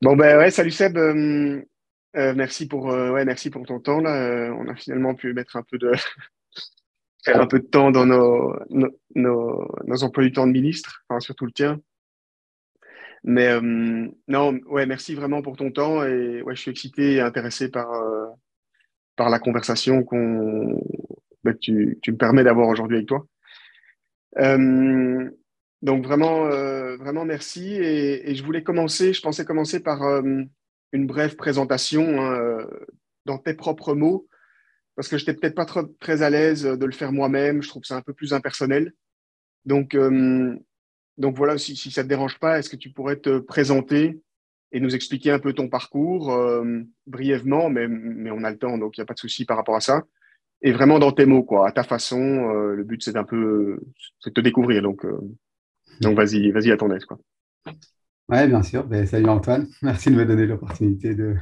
Bon ben ouais, salut Seb. Merci pour ton temps là. On a finalement pu mettre un peu de faire un peu de temps dans nos emplois du temps de ministre, enfin surtout le tien. Mais non, ouais, merci vraiment pour ton temps et ouais, je suis excité et intéressé par la conversation que tu me permets d'avoir aujourd'hui avec toi. Euh, donc vraiment merci et je voulais commencer, je pensais commencer par une brève présentation hein, dans tes propres mots parce que je n'étais peut-être pas très à l'aise de le faire moi-même. Je trouve que c'est un peu plus impersonnel. Donc, euh, donc voilà, si ça ne te dérange pas, est-ce que tu pourrais te présenter et nous expliquer un peu ton parcours brièvement, mais on a le temps, donc il n'y a pas de souci par rapport à ça. Et vraiment dans tes mots, quoi, à ta façon. Le but, c'est c'est de te découvrir. Donc vas-y à ton aise, quoi. Oui, bien sûr. Ben, salut Antoine. Merci de me donner l'opportunité de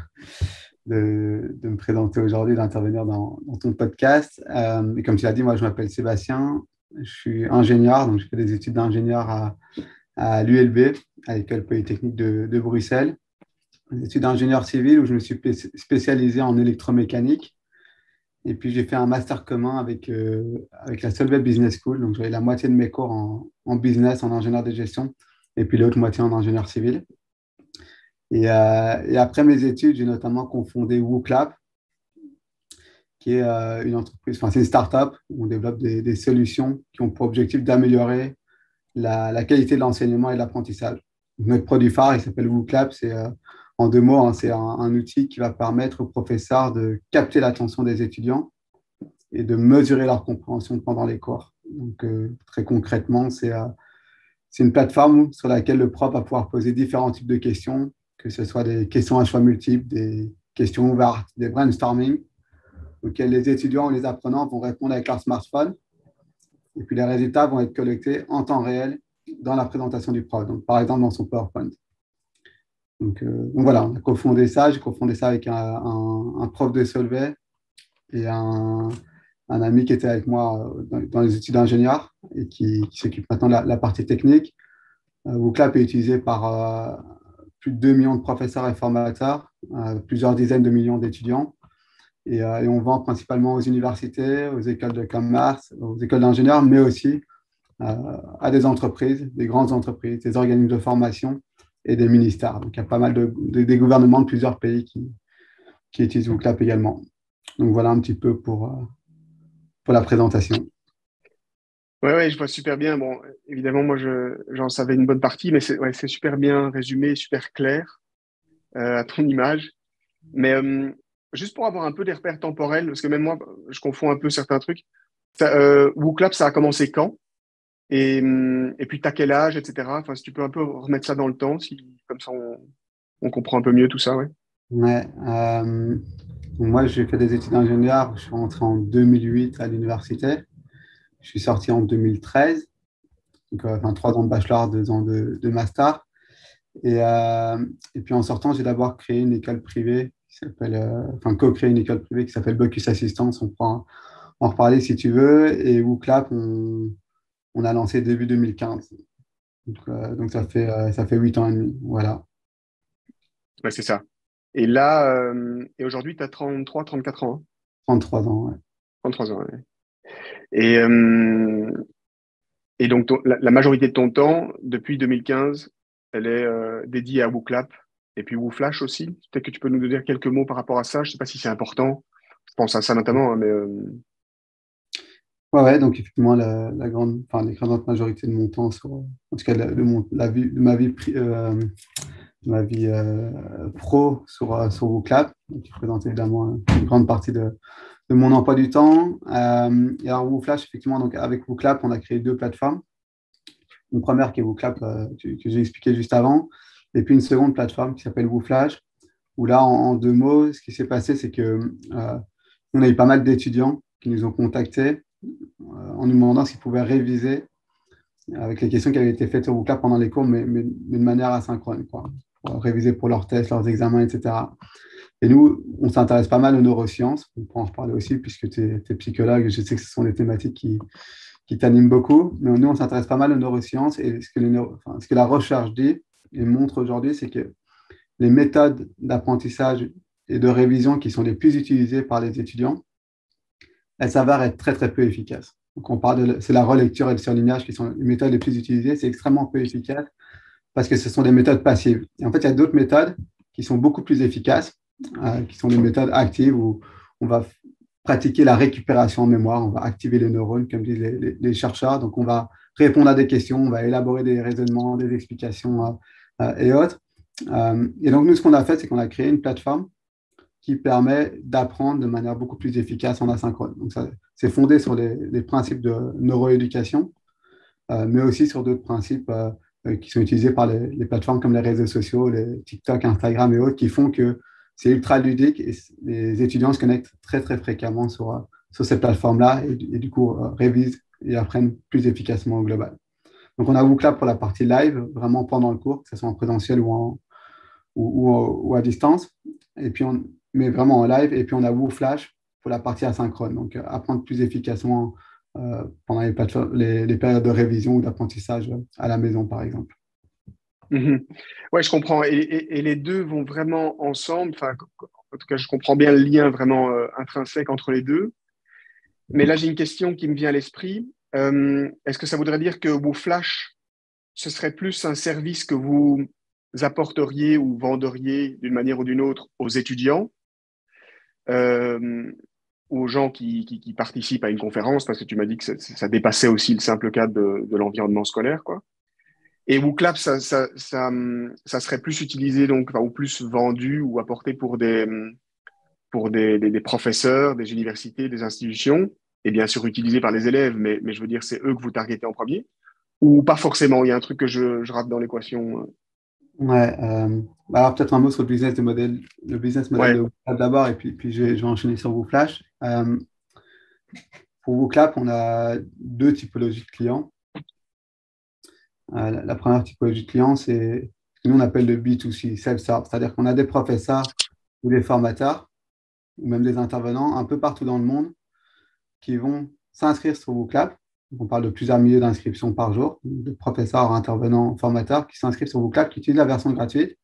me présenter aujourd'hui, d'intervenir dans ton podcast. Et comme tu l'as dit, moi, je m'appelle Sébastien. Je suis ingénieur, donc je fais des études d'ingénieur à l'ULB, à l'École Polytechnique de Bruxelles. Des études d'ingénieur civil où je me suis spécialisé en électromécanique. Et puis, j'ai fait un master commun avec la Solvay Business School. Donc, j'avais la moitié de mes cours en business, en ingénieur de gestion, et puis l'autre moitié en ingénieur civil. Et après mes études, j'ai notamment confondé WooClap, qui est une entreprise, enfin c'est une start-up où on développe des solutions qui ont pour objectif d'améliorer la qualité de l'enseignement et de l'apprentissage. Notre produit phare, il s'appelle WooClap, c'est en deux mots, hein, c'est un outil qui va permettre aux professeurs de capter l'attention des étudiants et de mesurer leur compréhension pendant les cours. Donc très concrètement, c'est une plateforme sur laquelle le prof va pouvoir poser différents types de questions, que ce soit des questions à choix multiples, des questions ouvertes, des brainstorming, auxquels les étudiants ou les apprenants vont répondre avec leur smartphone. Et puis les résultats vont être collectés en temps réel dans la présentation du prof, donc par exemple dans son PowerPoint. Donc voilà, on a cofondé ça. J'ai cofondé ça avec un prof de Solvay et un ami qui était avec moi dans les études d'ingénieur et qui s'occupe maintenant de la partie technique. WooClap est utilisé par plus de 2 millions de professeurs et formateurs, plusieurs dizaines de millions d'étudiants. Et on vend principalement aux universités, aux écoles de commerce, aux écoles d'ingénieurs, mais aussi à des entreprises, des grandes entreprises, des organismes de formation et des ministères. Donc, il y a pas mal des gouvernements de plusieurs pays qui utilisent WooClap également. Donc, voilà un petit peu pour la présentation. Ouais, je vois super bien. Bon, évidemment, j'en savais une bonne partie, mais c'est super bien résumé, super clair à ton image. Mais juste pour avoir un peu des repères temporels, parce que même moi, je confonds un peu certains trucs. WooClap, ça a commencé quand? Et puis, t'as quel âge, etc. Enfin, si tu peux un peu remettre ça dans le temps, comme ça on comprend un peu mieux tout ça, ouais. Ouais, moi, j'ai fait des études d'ingénieur. Je suis rentré en 2008 à l'université. Je suis sorti en 2013. Donc, enfin, 3 ans de bachelor, 2 ans de master. Et puis en sortant, j'ai d'abord créé une école privée qui s'appelle, enfin, co-créé une école privée qui s'appelle Bocus Assistance. On pourra en reparler si tu veux. Et WooClap, on a lancé début 2015. Donc ça fait 8 ans et demi. Voilà, Ouais, c'est ça. Et là, et aujourd'hui, tu as 34 ans, hein. 33 ans. Ouais. 3 ans, ouais. Et, euh, et donc, la majorité de ton temps, depuis 2015, elle est dédiée à WooClap et puis WooFlash aussi. Peut-être que tu peux nous dire quelques mots par rapport à ça. Je sais pas si c'est important. Je pense à ça notamment, hein, mais Ouais, ouais, donc effectivement, enfin, l'écrasante majorité de mon temps, en tout cas de ma vie pro sur WooClap, qui représente évidemment une grande partie de mon emploi du temps. Et alors, WooFlash, effectivement, donc avec WooClap, on a créé 2 plateformes. Une première qui est WooClap, que j'ai expliqué juste avant, et puis une seconde plateforme qui s'appelle WooFlash, où là, en 2 mots, ce qui s'est passé, c'est que on a eu pas mal d'étudiants qui nous ont contactés en nous demandant s'ils pouvaient réviser avec les questions qui avaient été faites sur WooClap pendant les cours, mais de manière asynchrone, quoi, pour réviser pour leurs tests, leurs examens, etc. Et nous, on s'intéresse pas mal aux neurosciences. On peut en reparler aussi, puisque tu es psychologue, et je sais que ce sont des thématiques qui t'animent beaucoup. Mais nous, on s'intéresse pas mal aux neurosciences. Et ce que la recherche dit et montre aujourd'hui, c'est que les méthodes d'apprentissage et de révision qui sont les plus utilisées par les étudiants, elles s'avèrent être très, très peu efficaces. Donc, c'est la relecture et le surlignage qui sont les méthodes les plus utilisées. C'est extrêmement peu efficace parce que ce sont des méthodes passives. Et en fait, il y a d'autres méthodes qui sont beaucoup plus efficaces, qui sont des méthodes actives où on va pratiquer la récupération en mémoire, on va activer les neurones, comme disent les chercheurs. Donc, on va répondre à des questions, on va élaborer des raisonnements, des explications et autres. Et donc, nous, ce qu'on a fait, c'est qu'on a créé une plateforme qui permet d'apprendre de manière beaucoup plus efficace en asynchrone. Donc, ça, c'est fondé sur les principes de neuroéducation, mais aussi sur d'autres principes qui sont utilisés par les plateformes comme les réseaux sociaux, les TikTok, Instagram et autres, qui font que c'est ultra ludique et les étudiants se connectent très, très fréquemment sur ces plateformes-là et du coup révisent et apprennent plus efficacement au global. Donc, on a WooClap pour la partie live, vraiment pendant le cours, que ce soit en présentiel ou à distance, et puis mais vraiment en live. Et puis, on a WooFlash pour la partie asynchrone, donc apprendre plus efficacement pendant les périodes de révision ou d'apprentissage à la maison, par exemple. Ouais, je comprends. Et les deux vont vraiment ensemble. Enfin, en tout cas, je comprends bien le lien vraiment intrinsèque entre les deux. Mais là, j'ai une question qui me vient à l'esprit. Est-ce que ça voudrait dire que WooFlash, ce serait plus un service que vous apporteriez ou venderiez d'une manière ou d'une autre aux étudiants, euh, aux gens qui participent à une conférence, parce que tu m'as dit que ça dépassait aussi le simple cadre de l'environnement scolaire, quoi. Et WooClap, ça serait plus utilisé donc, enfin, ou plus vendu ou apporté pour des professeurs, des universités, des institutions, et bien sûr utilisé par les élèves, mais je veux dire, c'est eux que vous targetez en premier, ou pas forcément, il y a un truc que je rate dans l'équation. Ouais, alors peut-être un mot sur le business model de Ouais. WooClap d'abord, et puis je vais enchaîner sur WooFlash. Pour WooClap, on a deux typologies de clients. La première typologie de clients, c'est ce que nous on appelle le B2C, self-serve, c'est-à-dire qu'on a des professeurs ou des formateurs, ou même des intervenants un peu partout dans le monde qui vont s'inscrire sur WooClap. On parle de plusieurs milliers d'inscriptions par jour, de professeurs, intervenants, formateurs qui s'inscrivent sur WooClap, qui utilisent la version gratuite.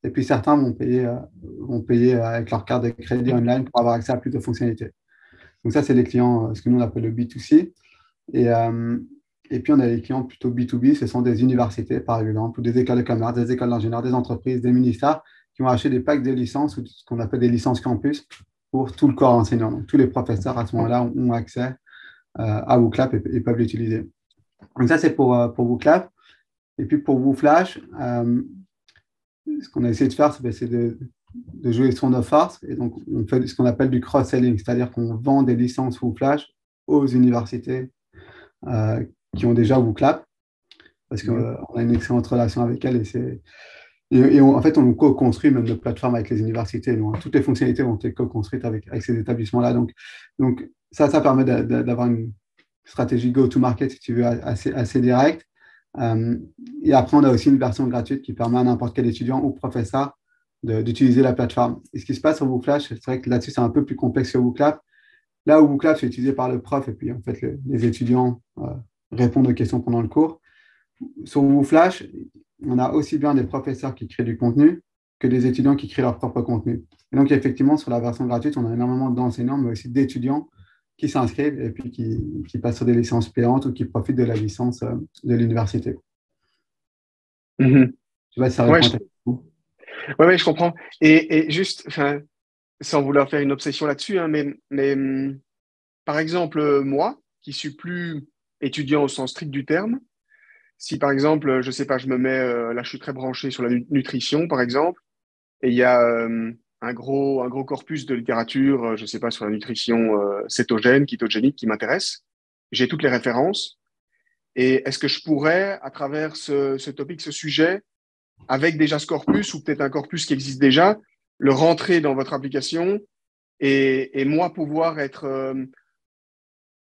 Et puis certains vont payer avec leur carte de crédit online pour avoir accès à plus de fonctionnalités. Donc ça, c'est les clients, ce que nous on appelle le B2C. Et, euh, et puis on a les clients plutôt B2B, ce sont des universités par exemple, ou des écoles de commerce, des écoles d'ingénieurs, des entreprises, des ministères qui vont acheter des packs de licences ou ce qu'on appelle des licences campus pour tout le corps enseignant. Donc tous les professeurs à ce moment-là ont accès à WooClap et peuvent l'utiliser. Donc ça, c'est pour WooClap. Et puis pour WooFlash, ce qu'on a essayé de faire, c'est de jouer sur nos forces. Et donc, on fait ce qu'on appelle du cross-selling, c'est-à-dire qu'on vend des licences WooFlash aux universités euh, qui ont déjà WooClap, parce qu'on a une excellente relation avec elles. En fait, on co-construit même notre plateforme avec les universités. Donc, toutes les fonctionnalités vont être co-construites avec ces établissements-là. Donc ça permet d'avoir une stratégie go-to-market, si tu veux, assez directe. Et après, on a aussi une version gratuite qui permet à n'importe quel étudiant ou professeur d'utiliser la plateforme. Et ce qui se passe sur WooFlash, c'est vrai que là-dessus, c'est un peu plus complexe sur WooClap. Là où WooClap, c'est utilisé par le prof et puis en fait, les étudiants répondent aux questions pendant le cours. Sur WooFlash, on a aussi bien des professeurs qui créent du contenu que des étudiants qui créent leur propre contenu. Et donc, effectivement, sur la version gratuite, on a énormément d'enseignants, mais aussi d'étudiants qui s'inscrivent et puis qui passent sur des licences payantes ou qui profitent de la licence de l'université. Mhm. Je sais pas si ça Ouais, répond à ta question. ouais, je comprends. Et juste, enfin, sans vouloir faire une obsession là-dessus, hein, mais par exemple, moi, qui suis plus étudiant au sens strict du terme, si par exemple, je sais pas, je me mets, là, je suis très branché sur la nutrition, par exemple, et il y a un gros corpus de littérature, je sais pas, sur la nutrition cétogène, kétogénique qui m'intéresse. J'ai toutes les références. Et est-ce que je pourrais, à travers ce topic, ce sujet, avec déjà ce corpus ou peut-être un corpus qui existe déjà, le rentrer dans votre application et moi pouvoir être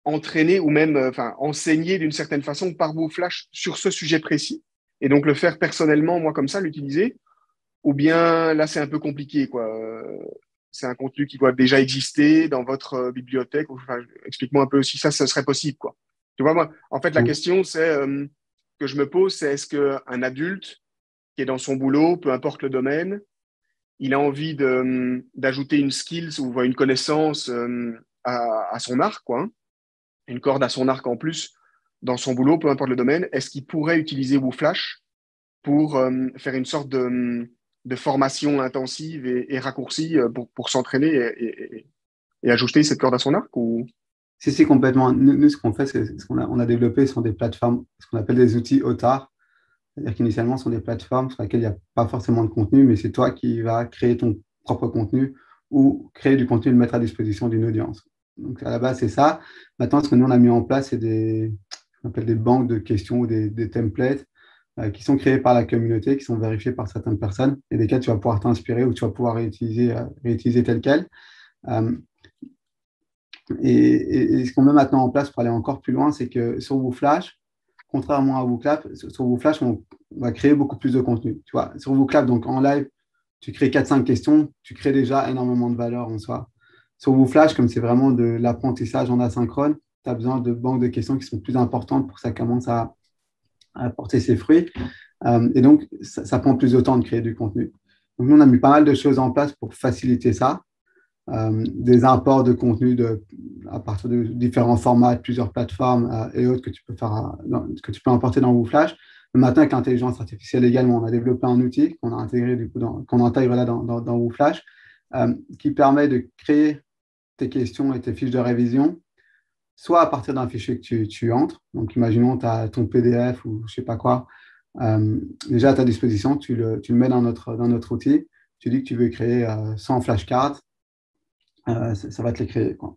entraîné ou même enfin, enseigné d'une certaine façon par vos flashs sur ce sujet précis et donc le faire personnellement, moi comme ça, l'utiliser, ou bien là c'est un peu compliqué, quoi. C'est un contenu qui doit déjà exister dans votre bibliothèque. Enfin, explique-moi un peu si ça serait possible, quoi. Tu vois, moi, en fait, la question c'est que je me pose, c'est est-ce qu'un adulte qui est dans son boulot, peu importe le domaine, il a envie d'ajouter une skills ou une connaissance à son arc, quoi, hein, une corde à son arc en plus dans son boulot, peu importe le domaine, est-ce qu'il pourrait utiliser WooFlash pour faire une sorte de formation intensive et raccourcie pour s'entraîner et ajouter cette corde à son arc ou... Si, complètement. Nous, ce qu'on fait, c'est ce qu'on a développé sont des plateformes, ce qu'on appelle des outils OTAR. C'est-à-dire qu'initialement, ce sont des plateformes sur lesquelles il n'y a pas forcément de contenu, mais c'est toi qui vas créer ton propre contenu ou créer du contenu et le mettre à disposition d'une audience. Donc, à la base, c'est ça. Maintenant, ce que nous, on a mis en place, c'est ce qu'on appelle des banques de questions ou des templates qui sont créés par la communauté, qui sont vérifiés par certaines personnes et desquels tu vas pouvoir t'inspirer ou tu vas pouvoir réutiliser tel quel. Euh, et ce qu'on met maintenant en place pour aller encore plus loin, c'est que sur WooFlash, contrairement à WooClap, sur WooFlash, on va créer beaucoup plus de contenu. Tu vois, sur WooClap, donc en live, tu crées 4-5 questions, tu crées déjà énormément de valeur en soi. Sur WooFlash, comme c'est vraiment de l'apprentissage en asynchrone, tu as besoin de banques de questions qui sont plus importantes pour que ça commence à porter ses fruits. Et donc, ça prend plus de temps de créer du contenu. Donc, nous, on a mis pas mal de choses en place pour faciliter ça. Des imports de contenu à partir de différents formats, plusieurs plateformes et autres que tu peux importer dans WooFlash. Le matin, avec l'intelligence artificielle également, on a développé un outil qu'on a intégré qu'on intègre là dans WooFlash qui permet de créer tes questions et tes fiches de révision, soit à partir d'un fichier que tu entres. Donc, imaginons tu as ton PDF ou je ne sais pas quoi, déjà à ta disposition, tu le mets dans notre outil. Tu dis que tu veux créer 100 flashcards. Ça va te les créer, quoi.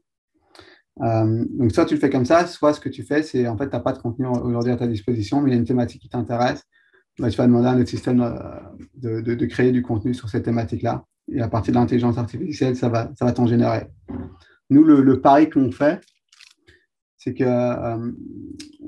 Donc, soit tu le fais comme ça, soit ce que tu fais, c'est en fait, tu n'as pas de contenu aujourd'hui à ta disposition, mais il y a une thématique qui t'intéresse. Bah, tu vas demander à notre système de créer du contenu sur cette thématique-là. Et à partir de l'intelligence artificielle, ça va t'en générer. Nous, le pari qu'on fait, c'est que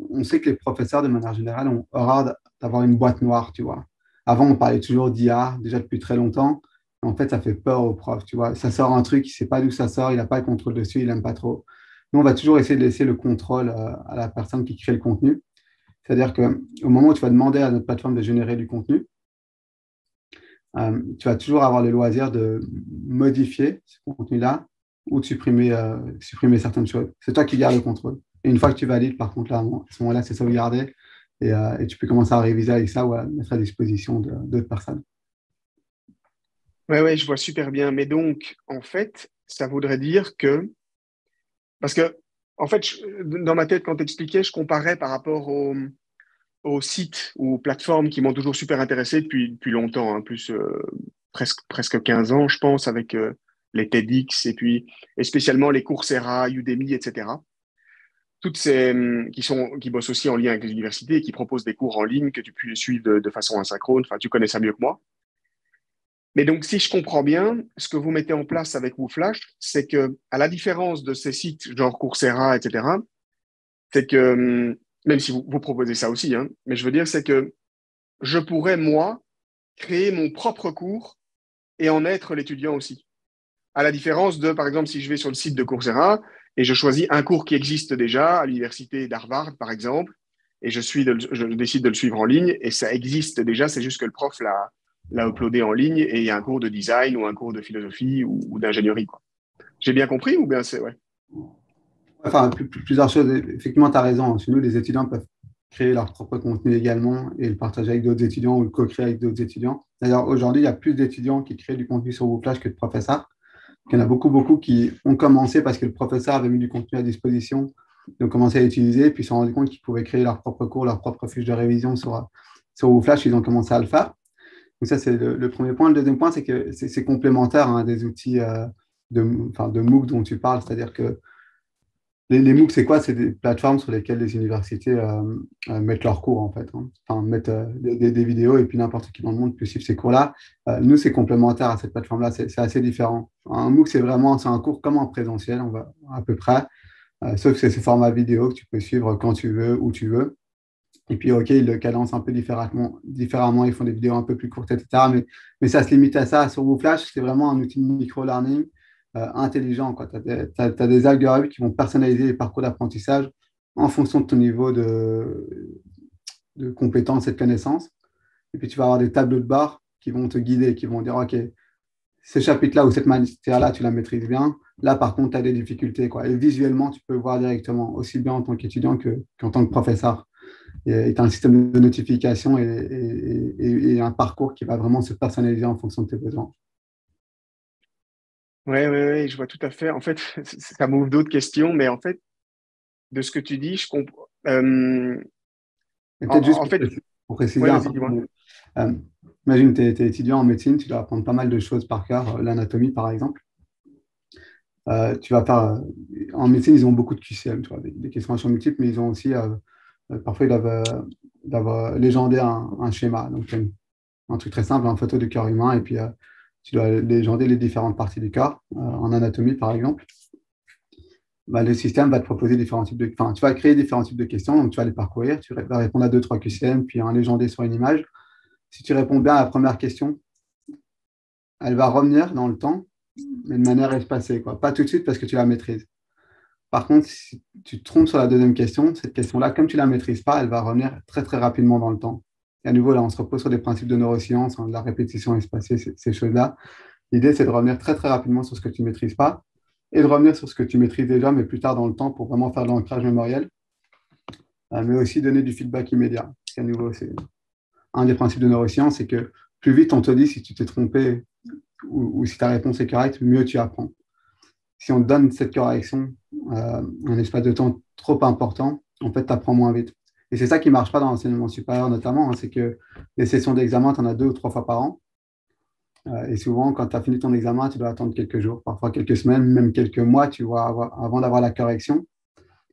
on sait que les professeurs, de manière générale, ont horreur d'avoir une boîte noire, tu vois. Avant, on parlait toujours d'IA, déjà depuis très longtemps. En fait, ça fait peur aux profs, tu vois. Ça sort un truc, il ne sait pas d'où ça sort, il n'a pas le contrôle dessus, il n'aime pas trop. Nous, on va toujours essayer de laisser le contrôle à la personne qui crée le contenu. C'est-à-dire qu'au moment où tu vas demander à notre plateforme de générer du contenu, tu vas toujours avoir le loisir de modifier ce contenu-là ou de supprimer certaines choses. C'est toi qui gardes le contrôle. Et une fois que tu valides, par contre, là, à ce moment-là, c'est sauvegardé et tu peux commencer à réviser avec ça ou à mettre à disposition d'autres personnes. Ouais, je vois super bien. Mais donc, en fait, ça voudrait dire que... Parce que, en fait, dans ma tête, quand tu expliquais, je comparais par rapport aux sites ou aux plateformes qui m'ont toujours super intéressé depuis longtemps, hein, plus presque 15 ans, je pense, avec les TEDx et spécialement les Coursera, Udemy, etc. Toutes ces qui bossent aussi en lien avec les universités et qui proposent des cours en ligne que tu peux suivre de façon asynchrone. Enfin, tu connais ça mieux que moi. Mais donc, si je comprends bien, ce que vous mettez en place avec WooFlash, c'est que, à la différence de ces sites genre Coursera, etc., c'est que, même si vous proposez ça aussi, hein, mais je veux dire, c'est que je pourrais, moi, créer mon propre cours et en être l'étudiant aussi. À la différence de, par exemple, si je vais sur le site de Coursera et je choisis un cours qui existe déjà à l'université d'Harvard, par exemple, et je décide de le suivre en ligne et ça existe déjà, c'est juste que le prof l'a uploadé en ligne et il y a un cours de design ou un cours de philosophie ou d'ingénierie, quoi. J'ai bien compris ou bien c'est, ouais. Enfin, plusieurs choses. Effectivement, tu as raison. Chez nous, les étudiants peuvent créer leur propre contenu également et le partager avec d'autres étudiants ou le co-créer avec d'autres étudiants. D'ailleurs, aujourd'hui, il y a plus d'étudiants qui créent du contenu sur WooFlash que de professeurs. Il y en a beaucoup qui ont commencé parce que le professeur avait mis du contenu à disposition, ils ont commencé à l'utiliser, puis ils se sont rendus compte qu'ils pouvaient créer leur propre cours, leur propre fiche de révision sur WooFlash, ils ont commencé à le faire. Donc ça, c'est le premier point. Le deuxième point, c'est que c'est complémentaire des outils de MOOC dont tu parles, c'est-à-dire que les MOOC, c'est quoi? C'est des plateformes sur lesquelles les universités mettent leurs cours, en fait, hein. Enfin, mettent des vidéos et puis n'importe qui dans le monde peut suivre ces cours-là. Nous, c'est complémentaire à cette plateforme-là. C'est assez différent. Un MOOC, c'est un cours comme en présentiel, on va à peu près, sauf que c'est ce format vidéo que tu peux suivre quand tu veux, où tu veux. Et puis, OK, ils le cadencent un peu différemment, ils font des vidéos un peu plus courtes, etc. Mais ça se limite à ça. Sur WooFlash, c'est vraiment un outil de micro-learning intelligent. Tu as des algorithmes qui vont personnaliser les parcours d'apprentissage en fonction de ton niveau de compétence et de connaissance. Et puis, tu vas avoir des tableaux de bord qui vont te guider, qui vont dire, OK, ce chapitre-là ou cette matière-là, tu la maîtrises bien. Là, par contre, tu as des difficultés, quoi. Et visuellement, tu peux voir directement, aussi bien en tant qu'étudiant qu'en tant que professeur. Et tu as un système de notification et un parcours qui va vraiment se personnaliser en fonction de tes besoins. Ouais, ouais, ouais, je vois tout à fait. En fait, ça m'ouvre d'autres questions, mais en fait, de ce que tu dis, je comprends. Et En, peut-être juste en fait, pour préciser ouais, un vas-y, peu, dis-moi. imagine, tu es étudiant en médecine, tu dois apprendre pas mal de choses par cœur, l'anatomie par exemple. Tu vas faire, en médecine, ils ont beaucoup de QCM, tu vois, des questions multiples, mais ils ont aussi, parfois, ils doivent légender un schéma. Donc, un truc très simple, une photo du cœur humain, et puis tu dois légender les différentes parties du corps, en anatomie par exemple. Bah, le système va te proposer différents types de... Enfin, tu vas créer différents types de questions, donc tu vas les parcourir, tu vas répondre à deux, trois QCM, puis un légender sur une image. Si tu réponds bien à la première question, elle va revenir dans le temps, mais de manière espacée, quoi. Pas tout de suite parce que tu la maîtrises. Par contre, si tu te trompes sur la deuxième question, cette question-là, comme tu ne la maîtrises pas, elle va revenir très, très rapidement dans le temps. Et à nouveau, là, on se repose sur des principes de neurosciences, hein, de la répétition espacée, ces choses-là. L'idée, c'est de revenir très, très rapidement sur ce que tu ne maîtrises pas et de revenir sur ce que tu maîtrises déjà, mais plus tard dans le temps pour vraiment faire de l'ancrage mémoriel, mais aussi donner du feedback immédiat. Parce qu'à nouveau, c'est un des principes de neurosciences, c'est que plus vite on te dit si tu t'es trompé ou si ta réponse est correcte, mieux tu apprends. Si on te donne cette correction un espace de temps trop important, en fait, tu apprends moins vite. Et c'est ça qui ne marche pas dans l'enseignement supérieur notamment, hein, c'est que les sessions d'examen, tu en as 2 ou 3 fois par an. Et souvent, quand tu as fini ton examen, tu dois attendre quelques jours, parfois quelques semaines, même quelques mois, tu vois, avant d'avoir la correction.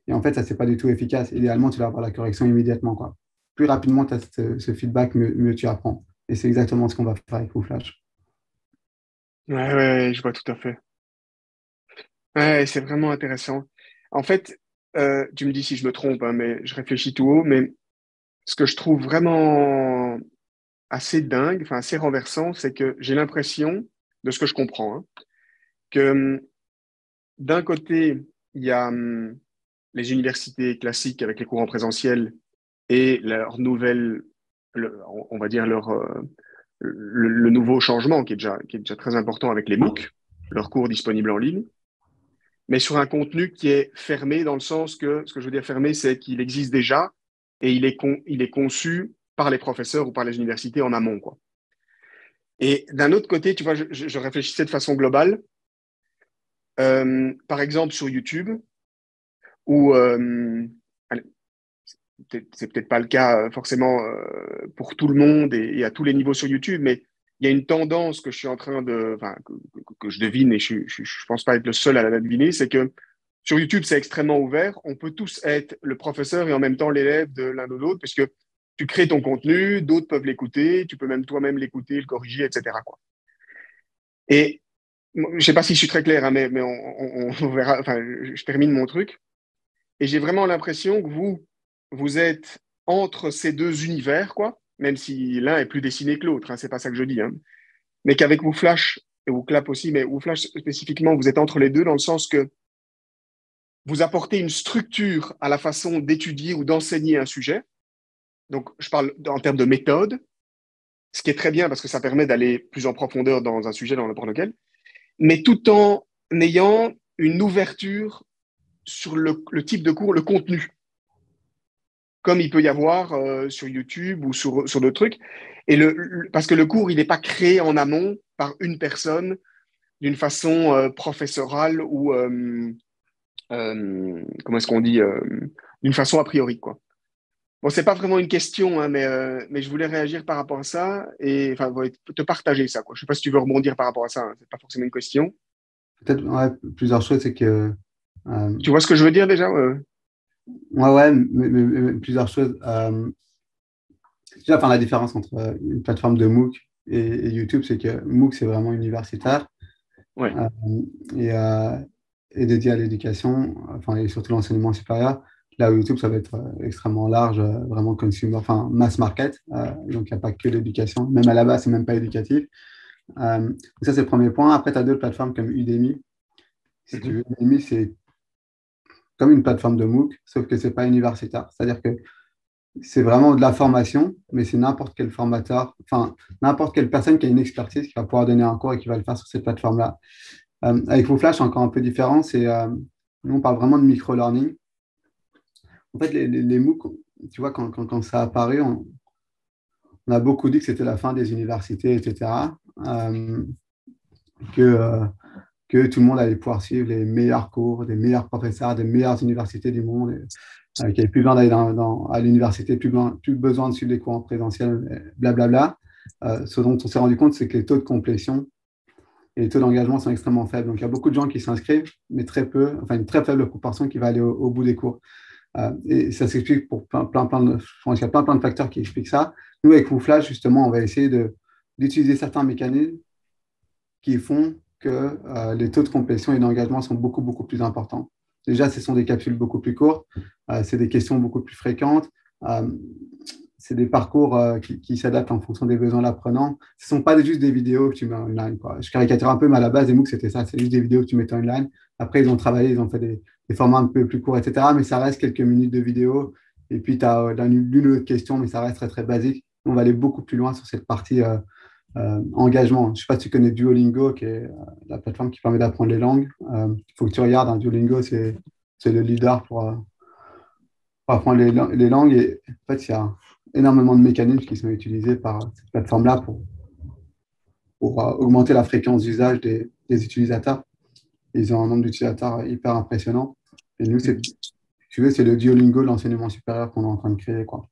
Et en fait, ça, c'est pas du tout efficace. Idéalement, tu dois avoir la correction immédiatement, quoi. Plus rapidement tu as ce feedback, mieux tu apprends. Et c'est exactement ce qu'on va faire avec WooFlash. Ouais, ouais, ouais, je vois tout à fait. Ouais, c'est vraiment intéressant. En fait, tu me dis si je me trompe, hein, mais je réfléchis tout haut, mais ce que je trouve vraiment assez dingue, enfin assez renversant, c'est que j'ai l'impression, de ce que je comprends, hein, que d'un côté, il y a les universités classiques avec les cours en présentiel et leur nouvelle, on va dire le nouveau changement qui est déjà très important avec les MOOC, leurs cours disponibles en ligne, mais sur un contenu qui est fermé dans le sens que, ce que je veux dire fermé, c'est qu'il existe déjà et il est conçu par les professeurs ou par les universités en amont, quoi. Et d'un autre côté, tu vois, je réfléchissais de façon globale. Par exemple, sur YouTube, où allez, c'est peut-être pas le cas forcément pour tout le monde et à tous les niveaux sur YouTube, mais il y a une tendance que je suis en train de, enfin, que je devine et je pense pas être le seul à la deviner, c'est que sur YouTube, c'est extrêmement ouvert. On peut tous être le professeur et en même temps l'élève de l'un de l'autre, puisque tu crées ton contenu, d'autres peuvent l'écouter, tu peux même toi-même l'écouter, le corriger, etc., quoi. Et je sais pas si je suis très clair, hein, mais on verra. Enfin, je termine mon truc. Et j'ai vraiment l'impression que vous êtes entre ces deux univers, quoi, même si l'un est plus dessiné que l'autre, hein, c'est pas ça que je dis, hein. Mais qu'avec WooFlash et WooClap aussi, mais WooFlash spécifiquement, vous êtes entre les deux dans le sens que vous apportez une structure à la façon d'étudier ou d'enseigner un sujet. Donc, je parle en termes de méthode, ce qui est très bien parce que ça permet d'aller plus en profondeur dans un sujet dans n'importe lequel, mais tout en ayant une ouverture sur le type de cours, le contenu, comme il peut y avoir sur YouTube ou sur d'autres trucs. Et parce que le cours, il n'est pas créé en amont par une personne d'une façon professorale ou, comment est-ce qu'on dit, d'une façon a priori, quoi. Bon, c'est pas vraiment une question, hein, mais je voulais réagir par rapport à ça et enfin, ouais, te partager ça, quoi. Je sais pas si tu veux rebondir par rapport à ça, hein, c'est pas forcément une question. Peut-être ouais, plusieurs choses, c'est que Tu vois ce que je veux dire déjà? ouais, ouais, mais plusieurs choses. Déjà, enfin, la différence entre une plateforme de MOOC et YouTube, c'est que MOOC, c'est vraiment universitaire Ouais. euh, et, euh, et dédié à l'éducation, enfin, et surtout l'enseignement supérieur. Là où YouTube, ça va être extrêmement large, vraiment consumer, enfin, mass market. Donc, il n'y a pas que l'éducation. Même à la base, c'est même pas éducatif. Donc ça, c'est le premier point. Après, tu as d'autres plateformes comme Udemy. Si tu Mhm. veux, Udemy, c'est comme une plateforme de MOOC, sauf que ce n'est pas universitaire. C'est-à-dire que c'est vraiment de la formation, mais c'est n'importe quel formateur, enfin, n'importe quelle personne qui a une expertise qui va pouvoir donner un cours et qui va le faire sur cette plateforme-là. Avec WooFlash, c'est encore un peu différent. Nous, on parle vraiment de micro-learning. En fait, les MOOC, tu vois, quand ça a apparu, on a beaucoup dit que c'était la fin des universités, etc. Que, euh, que tout le monde allait pouvoir suivre les meilleurs cours, des meilleurs professeurs, des meilleures universités du monde, qu'il n'y avait plus besoin d'aller à l'université, plus besoin de suivre les cours en présentiel, blablabla. Ce dont on s'est rendu compte, c'est que les taux de complétion et les taux d'engagement sont extrêmement faibles. Donc, il y a beaucoup de gens qui s'inscrivent, mais très peu, enfin une très faible proportion qui va aller au bout des cours. Et ça s'explique pour je pense qu'il y a plein de facteurs qui expliquent ça. Nous, avec WooFlash, justement, on va essayer d'utiliser certains mécanismes qui font que les taux de complétion et d'engagement sont beaucoup plus importants. Déjà, ce sont des capsules beaucoup plus courtes, c'est des questions beaucoup plus fréquentes, euh, c'est des parcours qui s'adaptent en fonction des besoins de l'apprenant. Ce ne sont pas juste des vidéos que tu mets online, quoi. Je caricature un peu, mais à la base, les MOOC, c'était ça, c'est juste des vidéos que tu mettais online. Après, ils ont travaillé, ils ont fait des formats un peu plus courts, etc. Mais ça reste quelques minutes de vidéo. Et puis, tu as l'une ou l'autre question, mais ça reste très basique. On va aller beaucoup plus loin sur cette partie engagement. Je ne sais pas si tu connais Duolingo, qui est la plateforme qui permet d'apprendre les langues. Il faut que tu regardes, hein, Duolingo, c'est le leader pour apprendre les langues. Et en fait, il y a énormément de mécanismes qui sont utilisés par cette plateforme-là pour augmenter la fréquence d'usage des utilisateurs. Ils ont un nombre d'utilisateurs hyper impressionnant. Et nous, si tu veux, c'est le Duolingo de l'enseignement supérieur qu'on est en train de créer, quoi.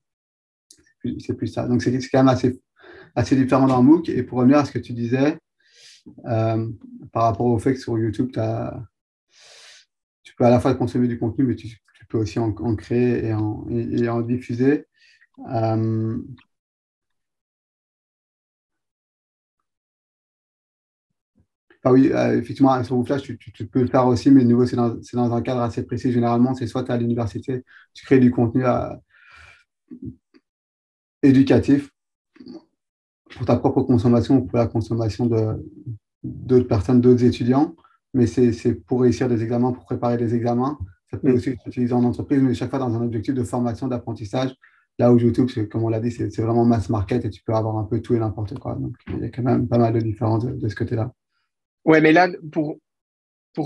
C'est plus ça. Donc, c'est quand même assez différent d'un MOOC. Et pour revenir à ce que tu disais, par rapport au fait que sur YouTube, tu peux à la fois consommer du contenu, mais tu peux aussi en créer et en diffuser. Enfin, oui, effectivement, sur WooFlash, tu peux le faire aussi, mais de nouveau, c'est dans un cadre assez précis. Généralement, c'est soit tu es à l'université, tu crées du contenu éducatif pour ta propre consommation ou pour la consommation d'autres personnes, d'autres étudiants, mais c'est pour réussir des examens, pour préparer des examens. Ça peut aussi être utilisé en entreprise, mais chaque fois dans un objectif de formation, d'apprentissage. Là où YouTube, comme on l'a dit, c'est vraiment mass market et tu peux avoir un peu tout et n'importe quoi. Donc, il y a quand même pas mal de différences de ce côté-là. Ouais, mais là, pour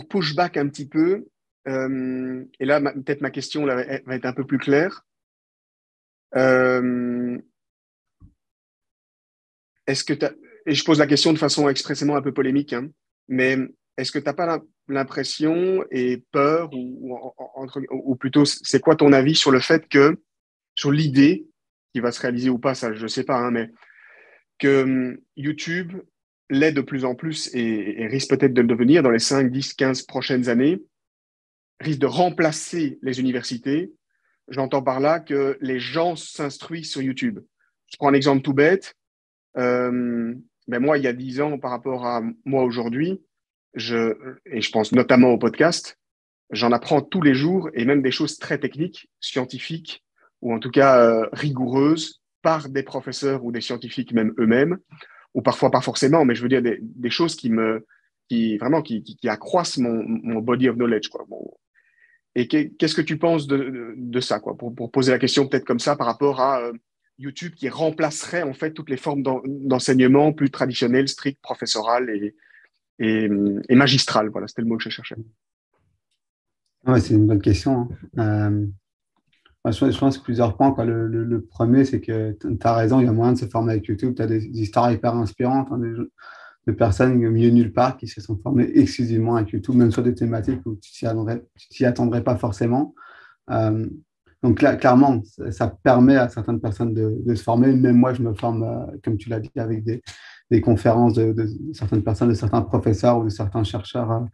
push back un petit peu, et là, peut-être ma question là, va être un peu plus claire. Euh, est-ce que et je pose la question de façon expressément un peu polémique, hein, mais est-ce que tu n'as pas l'impression et peur, ou plutôt, c'est quoi ton avis sur le fait que, sur l'idée qui va se réaliser ou pas, ça, je ne sais pas, hein, mais que YouTube l'est de plus en plus et risque peut-être de le devenir dans les 5, 10, 15 prochaines années, risque de remplacer les universités. J'entends par là que les gens s'instruisent sur YouTube. Je prends un exemple tout bête. Ben moi, il y a 10 ans par rapport à moi aujourd'hui, et je pense notamment au podcast, j'en apprends tous les jours et même des choses très techniques, scientifiques, ou en tout cas rigoureuses, par des professeurs ou des scientifiques même eux-mêmes, ou parfois pas forcément, mais je veux dire des choses vraiment qui accroissent mon body of knowledge, quoi. Bon. Et qu'est-ce que tu penses de ça, quoi, pour poser la question peut-être comme ça par rapport à YouTube qui remplacerait en fait toutes les formes d'enseignement plus traditionnelles, strictes, professorales et magistrales. Voilà, c'était le mot que je cherchais. Ouais, c'est une bonne question, hein. Je pense que plusieurs points, quoi. Le premier, c'est que tu as raison, il y a moyen de se former avec YouTube. Tu as des histoires hyper inspirantes, hein, de personnes au milieu de nulle part qui se sont formées exclusivement avec YouTube, même sur des thématiques où tu t'y attendrais pas forcément. Euh, donc là, clairement, ça permet à certaines personnes de se former. Même moi, je me forme, comme tu l'as dit, avec des conférences de certaines personnes, de certains professeurs ou de certains chercheurs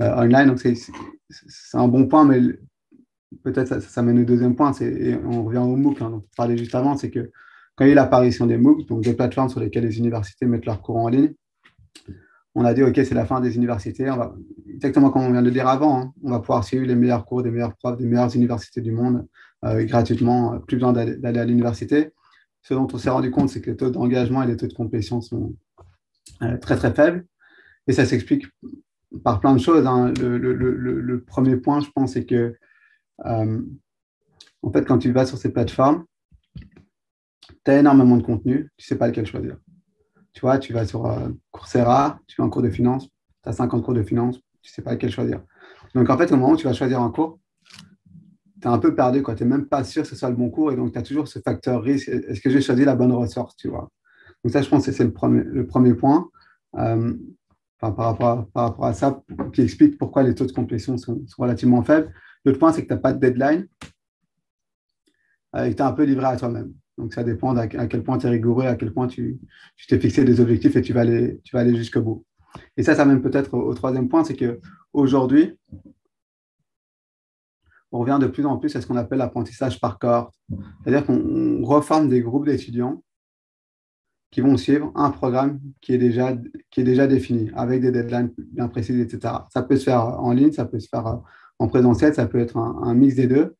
online. Donc c'est un bon point, mais peut-être ça mène au deuxième point, et on revient au MOOC, hein, dont on parlait juste avant, c'est que quand il y a eu l'apparition des MOOC, donc des plateformes sur lesquelles les universités mettent leurs cours en ligne, on a dit, OK, c'est la fin des universités. Exactement comme on vient de le dire avant, hein, on va pouvoir suivre les meilleurs cours des meilleurs profs des meilleures universités du monde gratuitement, plus besoin d'aller à l'université. Ce dont on s'est rendu compte, c'est que les taux d'engagement et les taux de complétion sont très faibles. Et ça s'explique par plein de choses, hein. Le premier point, je pense, c'est que en fait, quand tu vas sur ces plateformes, tu as énormément de contenu, tu ne sais pas lequel choisir. Tu vois, tu vas sur Coursera, tu fais un cours de finance, tu as 50 cours de finance, tu ne sais pas lequel choisir. Donc, en fait, au moment où tu vas choisir un cours, tu es un peu perdu, tu n'es même pas sûr que ce soit le bon cours. Et donc, tu as toujours ce facteur risque. Est-ce que j'ai choisi la bonne ressource, tu vois? Donc, ça, je pense que c'est le premier point. Par rapport à ça, qui explique pourquoi les taux de complétion sont relativement faibles. L'autre point, c'est que tu n'as pas de deadline et que tu es un peu livré à toi-même. Donc, ça dépend à quel point tu es rigoureux, à quel point tu t'es fixé des objectifs et tu vas aller jusqu'au bout. Et ça mène peut-être au troisième point, c'est qu'aujourd'hui, on revient de plus en plus à ce qu'on appelle l'apprentissage par cohorte. C'est-à-dire qu'on reforme des groupes d'étudiants qui vont suivre un programme qui est déjà défini, avec des deadlines bien précises, etc. Ça peut se faire en ligne, ça peut se faire en présentiel, ça peut être un mix des deux.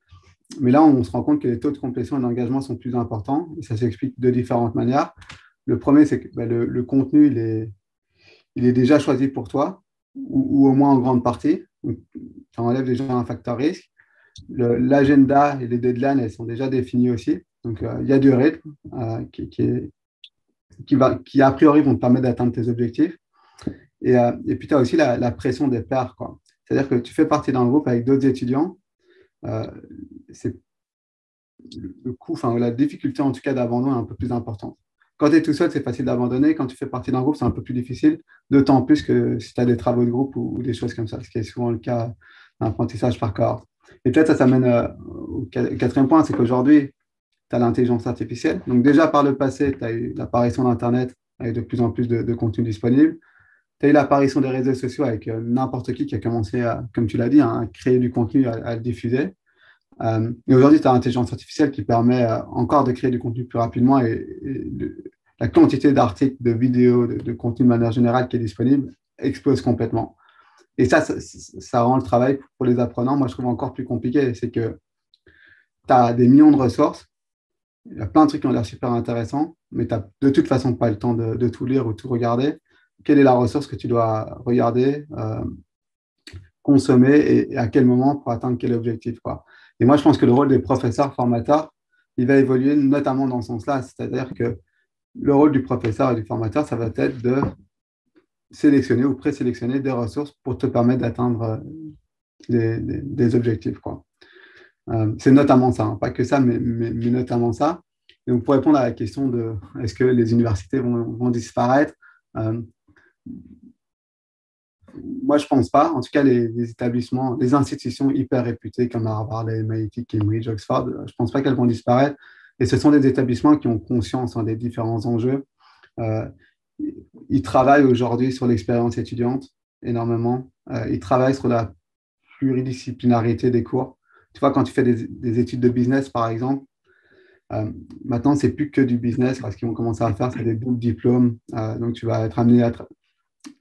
Mais là, on se rend compte que les taux de complétion et d'engagement sont plus importants. Et ça s'explique de différentes manières. Le premier, c'est que le contenu, il est déjà choisi pour toi, ou au moins en grande partie. Donc, ça enlève déjà un facteur risque. L'agenda et les deadlines, elles sont déjà définies aussi. Donc, il y a du rythme qui, a priori, vont te permettre d'atteindre tes objectifs. Et puis, tu as aussi la pression des pairs, quoi. C'est-à-dire que tu fais partie d'un groupe avec d'autres étudiants. C'est le coût, enfin, la difficulté en tout cas d'abandon est un peu plus importante. Quand tu es tout seul, c'est facile d'abandonner. Quand tu fais partie d'un groupe, c'est un peu plus difficile, d'autant plus que si tu as des travaux de groupe ou des choses comme ça, ce qui est souvent le cas d'apprentissage par cohorte. Et peut-être ça mène au quatrième point, c'est qu'aujourd'hui, tu as l'intelligence artificielle. Donc déjà, par le passé, tu as eu l'apparition d'Internet avec de plus en plus de contenu disponible. Tu as eu l'apparition des réseaux sociaux avec n'importe qui a commencé à, comme tu l'as dit, à créer du contenu, à le diffuser. Et aujourd'hui, tu as l'intelligence artificielle qui permet encore de créer du contenu plus rapidement la quantité d'articles, de vidéos, de contenu de manière générale qui est disponible explose complètement. Et ça rend le travail pour les apprenants, moi, je trouve encore plus compliqué. C'est que tu as des millions de ressources, il y a plein de trucs qui ont l'air super intéressants, mais tu n'as de toute façon pas le temps de tout lire ou tout regarder. Quelle est la ressource que tu dois regarder, consommer et à quel moment pour atteindre quel objectif, quoi. Et moi, je pense que le rôle des professeurs formateurs, il va évoluer notamment dans ce sens-là. C'est-à-dire que le rôle du professeur et du formateur, ça va être de sélectionner ou présélectionner des ressources pour te permettre d'atteindre des objectifs, quoi. C'est notamment ça, hein. Pas que ça, mais notamment ça. Et donc, pour répondre à la question de est-ce que les universités vont disparaître, moi, je ne pense pas. En tout cas, les établissements, les institutions hyper réputées comme Harvard, MIT, Cambridge, Oxford, je ne pense pas qu'elles vont disparaître. Et ce sont des établissements qui ont conscience des différents enjeux. Ils travaillent aujourd'hui sur l'expérience étudiante énormément. Ils travaillent sur la pluridisciplinarité des cours. Tu vois, quand tu fais des études de business, par exemple, maintenant, ce n'est plus que du business. Ce qu'ils vont commencer à faire, c'est des doubles diplômes. Donc, tu vas être amené à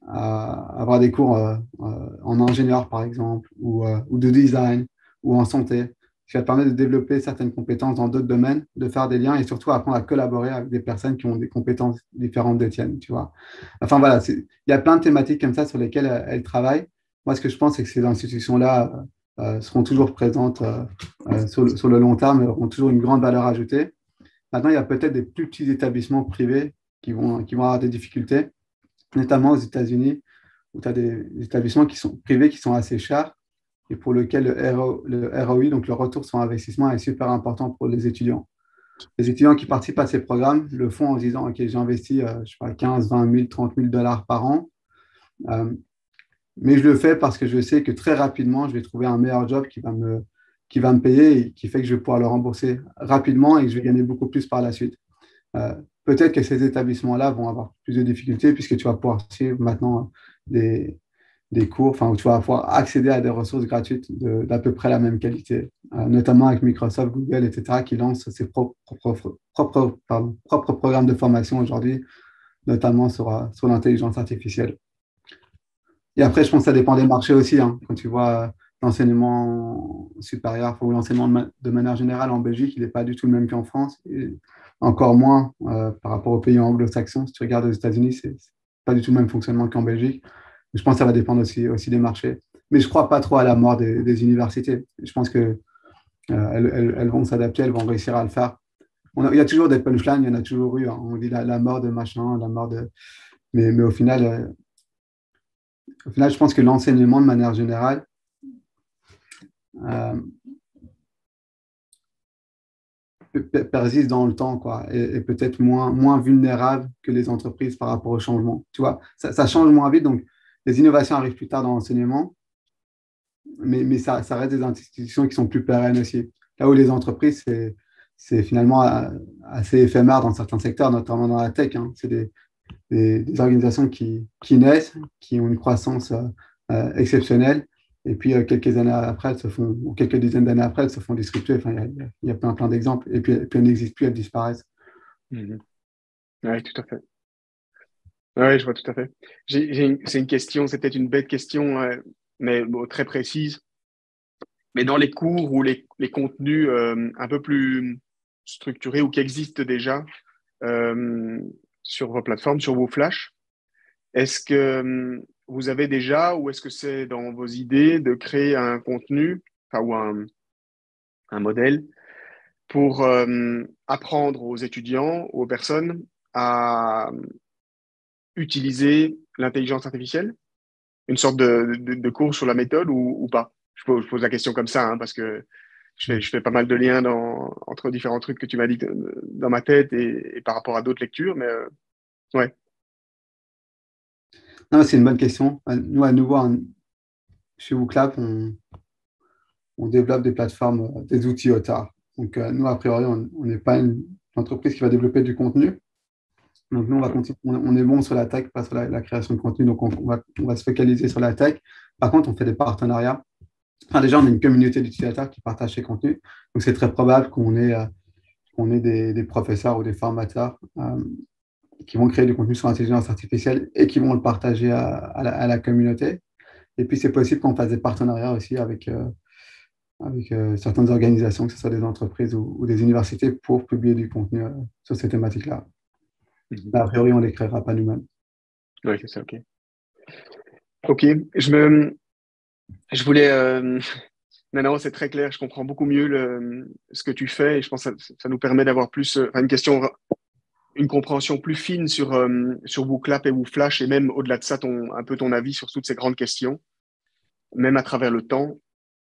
avoir des cours en ingénieur, par exemple, ou de design, ou en santé, qui va te permettre de développer certaines compétences dans d'autres domaines, de faire des liens et surtout apprendre à collaborer avec des personnes qui ont des compétences différentes des tiennes, tu vois. Enfin, voilà, il y a plein de thématiques comme ça sur lesquelles elles travaillent. Moi, ce que je pense, c'est que ces institutions-là seront toujours présentes sur le long terme et auront toujours une grande valeur ajoutée. Maintenant, il y a peut-être des plus petits établissements privés qui vont avoir des difficultés, notamment aux États-Unis, où tu as des établissements qui sont privés qui sont assez chers et pour lesquels le ROI, donc le retour sur investissement, est super important pour les étudiants. Les étudiants qui participent à ces programmes le font en se disant, OK, j'ai investi je sais pas, 15, 20 000, 30 000 dollars par an, mais je le fais parce que je sais que très rapidement, je vais trouver un meilleur job qui va me payer et qui fait que je vais pouvoir le rembourser rapidement et que je vais gagner beaucoup plus par la suite. Peut-être que ces établissements-là vont avoir plus de difficultés puisque tu vas pouvoir suivre maintenant des cours, enfin, où tu vas pouvoir accéder à des ressources gratuites d'à peu près la même qualité, notamment avec Microsoft, Google, etc., qui lancent ses propres programmes de formation aujourd'hui, notamment sur l'intelligence artificielle. Et après, je pense que ça dépend des marchés aussi, hein. Quand tu vois l'enseignement supérieur ou l'enseignement de manière générale en Belgique, il n'est pas du tout le même qu'en France. Et encore moins par rapport aux pays anglo-saxons. Si tu regardes aux États-Unis, c'est pas du tout le même fonctionnement qu'en Belgique. Je pense que ça va dépendre aussi des marchés. Mais je ne crois pas trop à la mort des universités. Je pense qu'elles vont s'adapter, elles vont réussir à le faire il y a toujours des punchlines, il y en a toujours eu. Hein. On dit la mort de machin, la mort de. Mais au final, je pense que l'enseignement, de manière générale, euh, persiste dans le temps, quoi, et peut-être moins vulnérable que les entreprises par rapport au changement. Tu vois, ça change moins vite, donc les innovations arrivent plus tard dans l'enseignement, mais ça reste des institutions qui sont plus pérennes aussi. Là où les entreprises, c'est finalement assez éphémère dans certains secteurs, notamment dans la tech. Hein. C'est des organisations qui naissent, qui ont une croissance exceptionnelle, et puis quelques années après, ou quelques dizaines d'années après, elles se font disrupter. Enfin, il y a plein d'exemples, et puis elles n'existent plus, elles disparaissent. Mhm. Oui, tout à fait. Oui, je vois tout à fait. C'est une question, c'est peut-être une bête question, mais bon, très précise. Mais dans les cours ou les contenus un peu plus structurés ou qui existent déjà euh, sur vos plateformes, sur vos flashs, est-ce que vous avez déjà ou est-ce que c'est dans vos idées de créer un contenu enfin, ou un modèle pour apprendre aux étudiants ou aux personnes à utiliser l'intelligence artificielle? Une sorte de cours sur la méthode ou pas? Je pose la question comme ça hein, parce que je fais pas mal de liens entre différents trucs que tu m'as dit dans ma tête et par rapport à d'autres lectures, mais ouais. Non, c'est une bonne question. Nous, à nouveau, chez WooClap, on développe des plateformes, des outils OTA. Donc, nous, a priori, on n'est pas une entreprise qui va développer du contenu. Donc, nous, on va continuer, on est bon sur la tech, pas sur la création de contenu. Donc, on va se focaliser sur la tech. Par contre, on fait des partenariats. Enfin, déjà, on a une communauté d'utilisateurs qui partagent ces contenus. Donc, c'est très probable qu'on ait des professeurs ou des formateurs qui vont créer du contenu sur l'intelligence artificielle et qui vont le partager à la communauté. Et puis, c'est possible qu'on fasse des partenariats aussi avec certaines organisations, que ce soit des entreprises ou des universités, pour publier du contenu sur ces thématiques-là. Mhm. Mais a priori, on ne les créera pas nous-mêmes. Ouais, c'est ça, ok. Ok, je voulais. Non, non, c'est très clair. Je comprends beaucoup mieux ce que tu fais et je pense que ça nous permet d'avoir plus enfin, une compréhension plus fine sur WooClap et WooFlash et même au-delà de ça, un peu ton avis sur toutes ces grandes questions, même à travers le temps.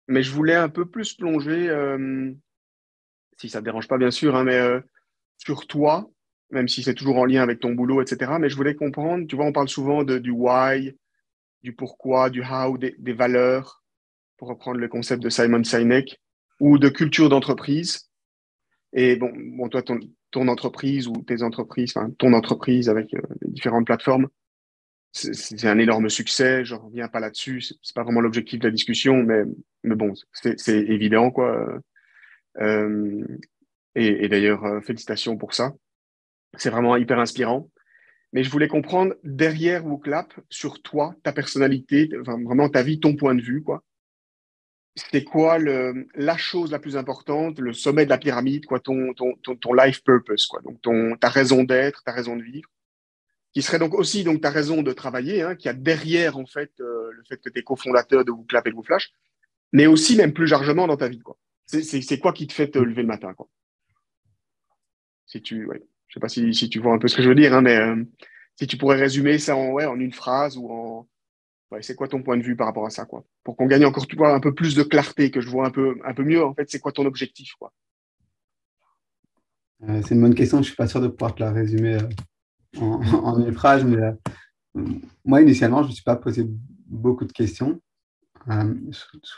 Mais je voulais un peu plus plonger, si ça ne te dérange pas bien sûr, hein, mais sur toi, même si c'est toujours en lien avec ton boulot, etc. Mais je voulais comprendre, tu vois, on parle souvent du why, du pourquoi, du how, des valeurs, pour reprendre le concept de Simon Sinek, ou de culture d'entreprise. Et bon toi, ton entreprise ou tes entreprises, enfin ton entreprise avec les différentes plateformes, c'est un énorme succès. Je reviens pas là-dessus. C'est pas vraiment l'objectif de la discussion, mais bon, c'est évident quoi. Euh, et d'ailleurs, félicitations pour ça. C'est vraiment hyper inspirant. Mais je voulais comprendre derrière WooClap, sur toi, ta personnalité, enfin, vraiment ta vie, ton point de vue, quoi. C'est quoi la chose la plus importante, le sommet de la pyramide, quoi, ton life purpose, quoi. Donc ta raison d'être, ta raison de vivre, qui serait donc aussi donc ta raison de travailler, hein, qui a derrière en fait le fait que tu es cofondateur de WooClap et de WooFlash, mais aussi même plus largement dans ta vie, quoi. C'est quoi qui te fait te lever le matin, quoi. Si tu, ouais, je sais pas si tu vois un peu ce que je veux dire, hein, mais si tu pourrais résumer ça en une phrase ou ouais, c'est quoi ton point de vue par rapport à ça, quoi? Pour qu'on gagne encore, tu vois, un peu plus de clarté, que je vois un peu mieux, en fait, c'est quoi ton objectif, quoi? C'est une bonne question. Je ne suis pas sûr de pouvoir te la résumer en une phrase, mais moi, initialement, je ne me suis pas posé beaucoup de questions.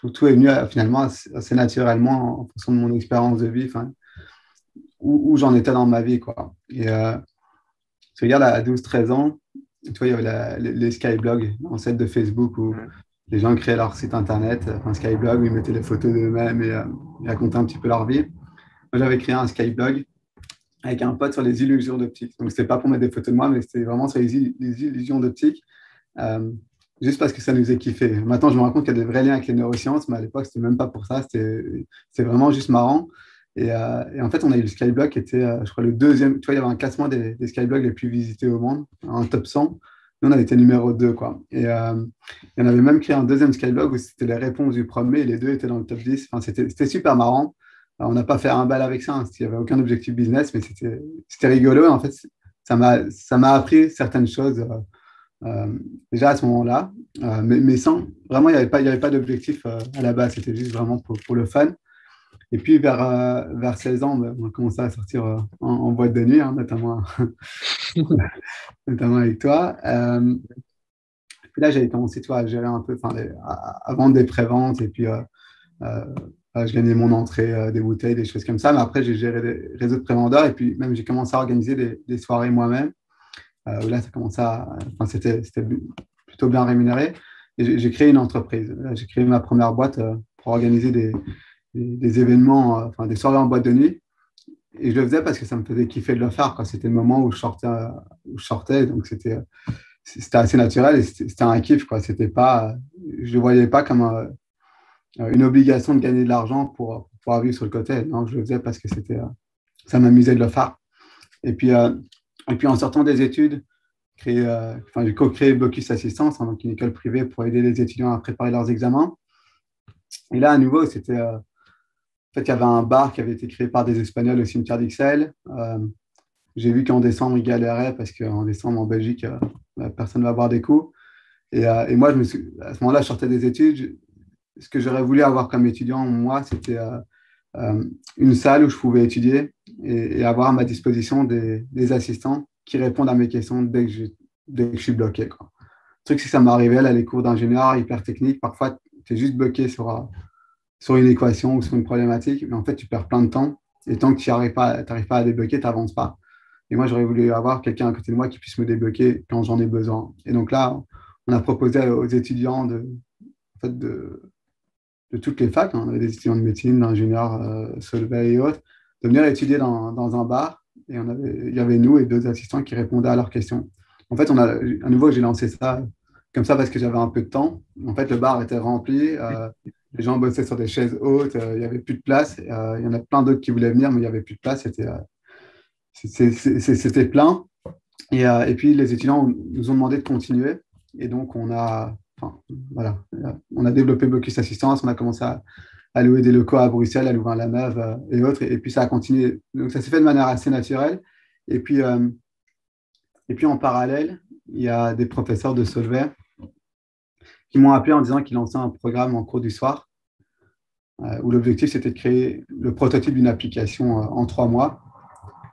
Tout est venu finalement assez naturellement en fonction de mon expérience de vie, où j'en étais dans ma vie, quoi. Et tu regardes à 12-13 ans, tu vois, il y avait les Skyblogs, l'ancêtre de Facebook, où Ouais. les gens créaient leur site internet, un Skyblog, où ils mettaient les photos d'eux-mêmes et ils racontaient un petit peu leur vie. Moi, j'avais créé un Skyblog avec un pote sur les illusions d'optique. Donc, c'était pas pour mettre des photos de moi, mais c'était vraiment sur les illusions d'optique, euh, juste parce que ça nous est kiffé. Maintenant, je me rends compte qu'il y a des vrais liens avec les neurosciences, mais à l'époque, c'était même pas pour ça. C'était vraiment juste marrant. Et en fait, on a eu le Skyblog qui était, je crois, le deuxième. Tu vois, il y avait un classement des Skyblogs les plus visités au monde, un top 100. Nous, on a été numéro 2, quoi. Et on avait même créé un deuxième Skyblog où c'était les réponses du premier et les deux étaient dans le top 10. Enfin, c'était super marrant. Alors, on n'a pas fait un bal avec ça, hein, il n'y avait aucun objectif business, mais c'était rigolo. En fait, ça m'a appris certaines choses déjà à ce moment-là, mais sans, vraiment, il y avait pas d'objectif à la base, c'était juste vraiment pour le fun. Et puis vers 16 ans, ben, on a commencé à sortir en boîte de nuit, hein, notamment avec toi. Puis là, j'avais commencé toi, à gérer un peu, enfin, à vendre des préventes et puis euh, je gagnais mon entrée des bouteilles, des choses comme ça. Mais après, j'ai géré des réseaux de prévendeurs et puis même j'ai commencé à organiser des soirées moi-même. Où là, ça commençait enfin, c'était plutôt bien rémunéré. Et j'ai créé une entreprise. Là, j'ai créé ma première boîte pour organiser des événements, enfin des soirées en boîte de nuit. Et je le faisais parce que ça me faisait kiffer de le faire, quoi. C'était le moment où je sortais, donc c'était assez naturel et c'était un kiff, quoi. C'était pas, je ne le voyais pas comme une obligation de gagner de l'argent pour pouvoir vivre sur le côté. Non, je le faisais parce que ça m'amusait de le faire. Et puis, euh, et puis en sortant des études, j'ai co-créé Bocus Assistance, hein, donc une école privée pour aider les étudiants à préparer leurs examens. Et là, à nouveau, en fait, il y avait un bar qui avait été créé par des Espagnols au cimetière d'Ixelles. J'ai vu qu'en décembre, ils galéraient parce qu'en décembre, en Belgique, personne ne va boire des coups. Et moi, à ce moment-là, je sortais des études. Ce que j'aurais voulu avoir comme étudiant, moi, c'était une salle où je pouvais étudier et avoir à ma disposition des assistants qui répondent à mes questions dès que je suis bloqué, quoi. Le truc, c'est que ça m'arrivait, là, les cours d'ingénieur hyper techniques, parfois, tu es juste bloqué sur une équation ou sur une problématique, mais en fait, tu perds plein de temps. Et tant que tu n'arrives pas à débloquer, tu n'avances pas. Et moi, j'aurais voulu avoir quelqu'un à côté de moi qui puisse me débloquer quand j'en ai besoin. Et donc là, on a proposé aux étudiants en fait, de toutes les facs, hein. On avait des étudiants de médecine, d'ingénieurs, Solvay et autres, de venir étudier dans un bar. Et il y avait nous et deux assistants qui répondaient à leurs questions. En fait, à nouveau, j'ai lancé ça comme ça parce que j'avais un peu de temps. En fait, le bar était rempli. Les gens bossaient sur des chaises hautes. Il n'y avait plus de place. Il y en a plein d'autres qui voulaient venir, mais il n'y avait plus de place. C'était plein. Et puis, les étudiants nous ont demandé de continuer. Et donc, enfin, voilà, on a développé Bocus Assistance. On a commencé à louer des locaux à Bruxelles, à Louvain-la-Neuve et autres. Et puis, ça a continué. Donc, ça s'est fait de manière assez naturelle. Et puis, euh, et puis, en parallèle, il y a des professeurs de Solvay qui m'ont appelé en disant qu'ils lançaient un programme en cours du soir où l'objectif, c'était de créer le prototype d'une application en 3 mois.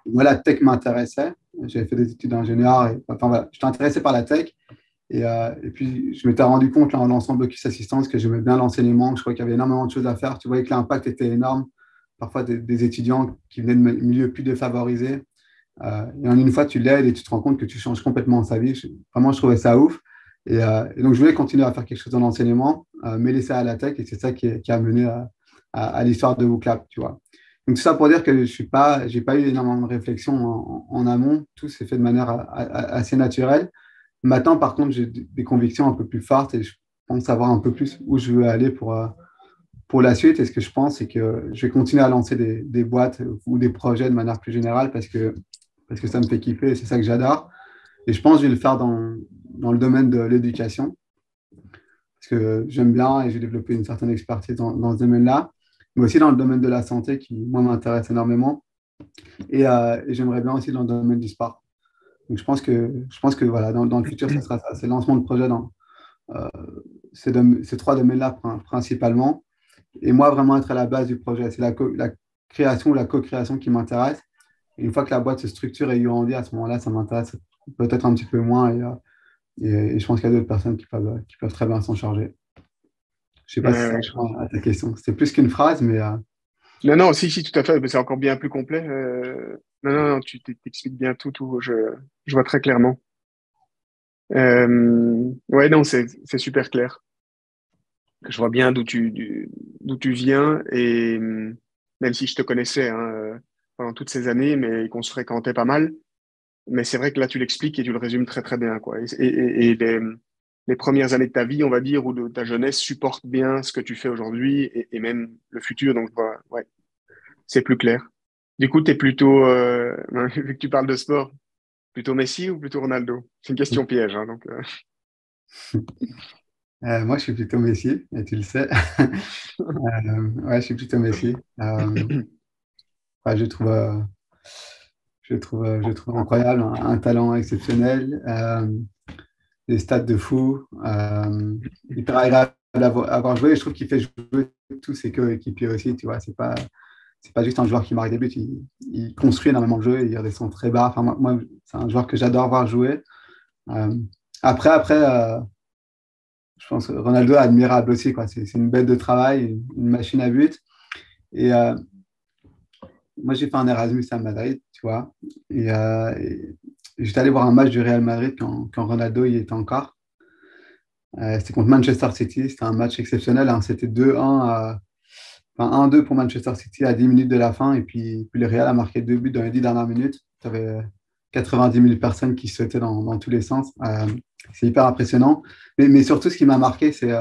Moi, la tech m'intéressait. J'avais fait des études d'ingénieur. Enfin, voilà, j'étais intéressé par la tech. Et puis, je m'étais rendu compte, là, en lançant Bocus Assistance, que j'aimais bien l'enseignement, que je crois qu'il y avait énormément de choses à faire. Tu voyais que l'impact était énorme. Parfois, des étudiants qui venaient de milieux plus défavorisés. Et en une fois, tu l'aides et tu te rends compte que tu changes complètement sa vie. Vraiment, je trouvais ça ouf. Et donc, je voulais continuer à faire quelque chose dans l'enseignement, mais laisser à la tech. Et c'est ça qui a mené à l'histoire de WooClap, tu vois. Donc, tout ça pour dire que j'ai pas eu énormément de réflexion en amont. Tout s'est fait de manière assez naturelle. Maintenant, par contre, j'ai des convictions un peu plus fortes et je pense savoir un peu plus où je veux aller pour la suite. Et ce que je pense, c'est que je vais continuer à lancer des boîtes ou des projets de manière plus générale parce que ça me fait kiffer et c'est ça que j'adore. Et je pense que je vais le faire dans le domaine de l'éducation parce que j'aime bien et j'ai développé une certaine expertise dans ce domaine-là, mais aussi dans le domaine de la santé qui, moi, m'intéresse énormément. Et j'aimerais bien aussi dans le domaine du sport. Donc, je pense que voilà, dans le futur, ça sera ça. C'est le lancement de projet dans euh, ces trois domaines-là principalement. Et moi, vraiment être à la base du projet. C'est la création ou la co-création qui m'intéresse. Et une fois que la boîte se structure et grandit, à ce moment-là, ça m'intéresse peut-être un petit peu moins. Et je pense qu'il y a d'autres personnes qui peuvent très bien s'en charger. Je ne sais pas si ça Ouais, répond à ta question. C'était plus qu'une phrase, mais non, non, si, si, tout à fait. Mais c'est encore bien plus complet. Non, non, non, tu t'expliques bien tout, tout. Je vois très clairement. Ouais, non, c'est super clair. Je vois bien d'où tu viens et même si je te connaissais hein, pendant toutes ces années, mais qu'on se fréquentait pas mal. Mais c'est vrai que là, tu l'expliques et tu le résumes très, très bien, quoi. Et les premières années de ta vie, on va dire, ou de ta jeunesse supportent bien ce que tu fais aujourd'hui et même le futur. Donc, ouais, c'est plus clair. Du coup, tu es plutôt, vu que tu parles de sport, plutôt Messi ou plutôt Ronaldo? C'est une question piège, hein, donc. Moi, je suis plutôt Messi, et tu le sais. Ouais, je suis plutôt Messi. Ouais, je trouve incroyable, un talent exceptionnel, des stats de fou, hyper agréable à avoir joué. Je trouve qu'il fait jouer tous ses coéquipiers aussi, tu vois. C'est pas juste un joueur qui marque des buts, il construit énormément de jeu, il redescend très bas. Enfin, moi, c'est un joueur que j'adore voir jouer. Euh, après, je pense que Ronaldo est admirable aussi, quoi. C'est une bête de travail, une machine à but. Et moi, j'ai fait un Erasmus à Madrid, tu vois. Et j'étais allé voir un match du Real Madrid quand Ronaldo y était encore. C'était contre Manchester City. C'était un match exceptionnel, hein. C'était 2-1 enfin, 1-2 pour Manchester City à 10 minutes de la fin. Et puis le Real a marqué 2 buts dans les 10 dernières minutes. Tu avais 90 000 personnes qui sautaient dans tous les sens. C'est hyper impressionnant. Mais surtout, ce qui m'a marqué, c'est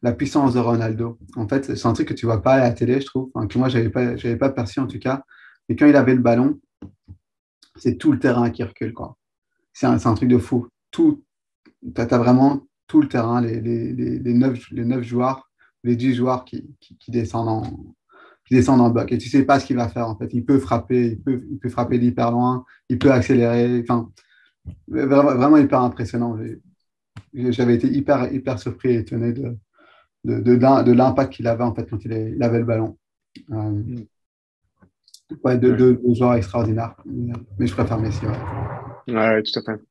la puissance de Ronaldo. En fait, c'est un truc que tu ne vois pas à la télé, je trouve, enfin, que moi, j'avais pas perçu en tout cas. Et quand il avait le ballon, c'est tout le terrain qui recule, quoi. C'est un truc de fou. Tu as vraiment tout le terrain, les 9 joueurs, les 10 joueurs qui descendent en bloc. Et tu ne sais pas ce qu'il va faire, en fait. Il peut frapper, il peut frapper d'hyper loin, il peut accélérer. Enfin, vraiment hyper impressionnant. J'avais été hyper surpris et étonné de l'impact qu'il avait en fait quand il avait le ballon. Euh, Mm. ouais, Ouais. deux joueurs extraordinaires. Mais je préfère Messi. Ouais. Ouais, tout à fait.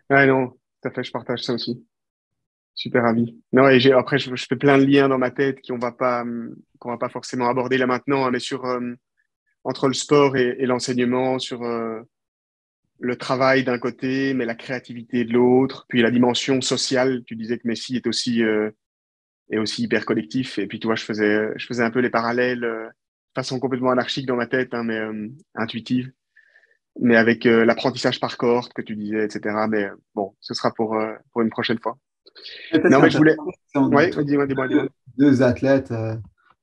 Ouais, non, tout à fait, je partage ça aussi. Super avis. Non, et après, je fais plein de liens dans ma tête qu'on va pas forcément aborder là maintenant, hein, mais entre le sport et l'enseignement, sur le travail d'un côté, mais la créativité de l'autre, puis la dimension sociale. Tu disais que Messi est aussi hyper collectif. Et puis, tu vois, je faisais un peu les parallèles, de façon complètement anarchique dans ma tête, hein, mais intuitive, mais avec l'apprentissage par cohorte que tu disais, etc. Mais bon, ce sera pour une prochaine fois. Et peut-être Non, c'est mais je intéressant, voulais. ce sont Ouais, dis-moi, dis-moi, dis-moi. deux athlètes,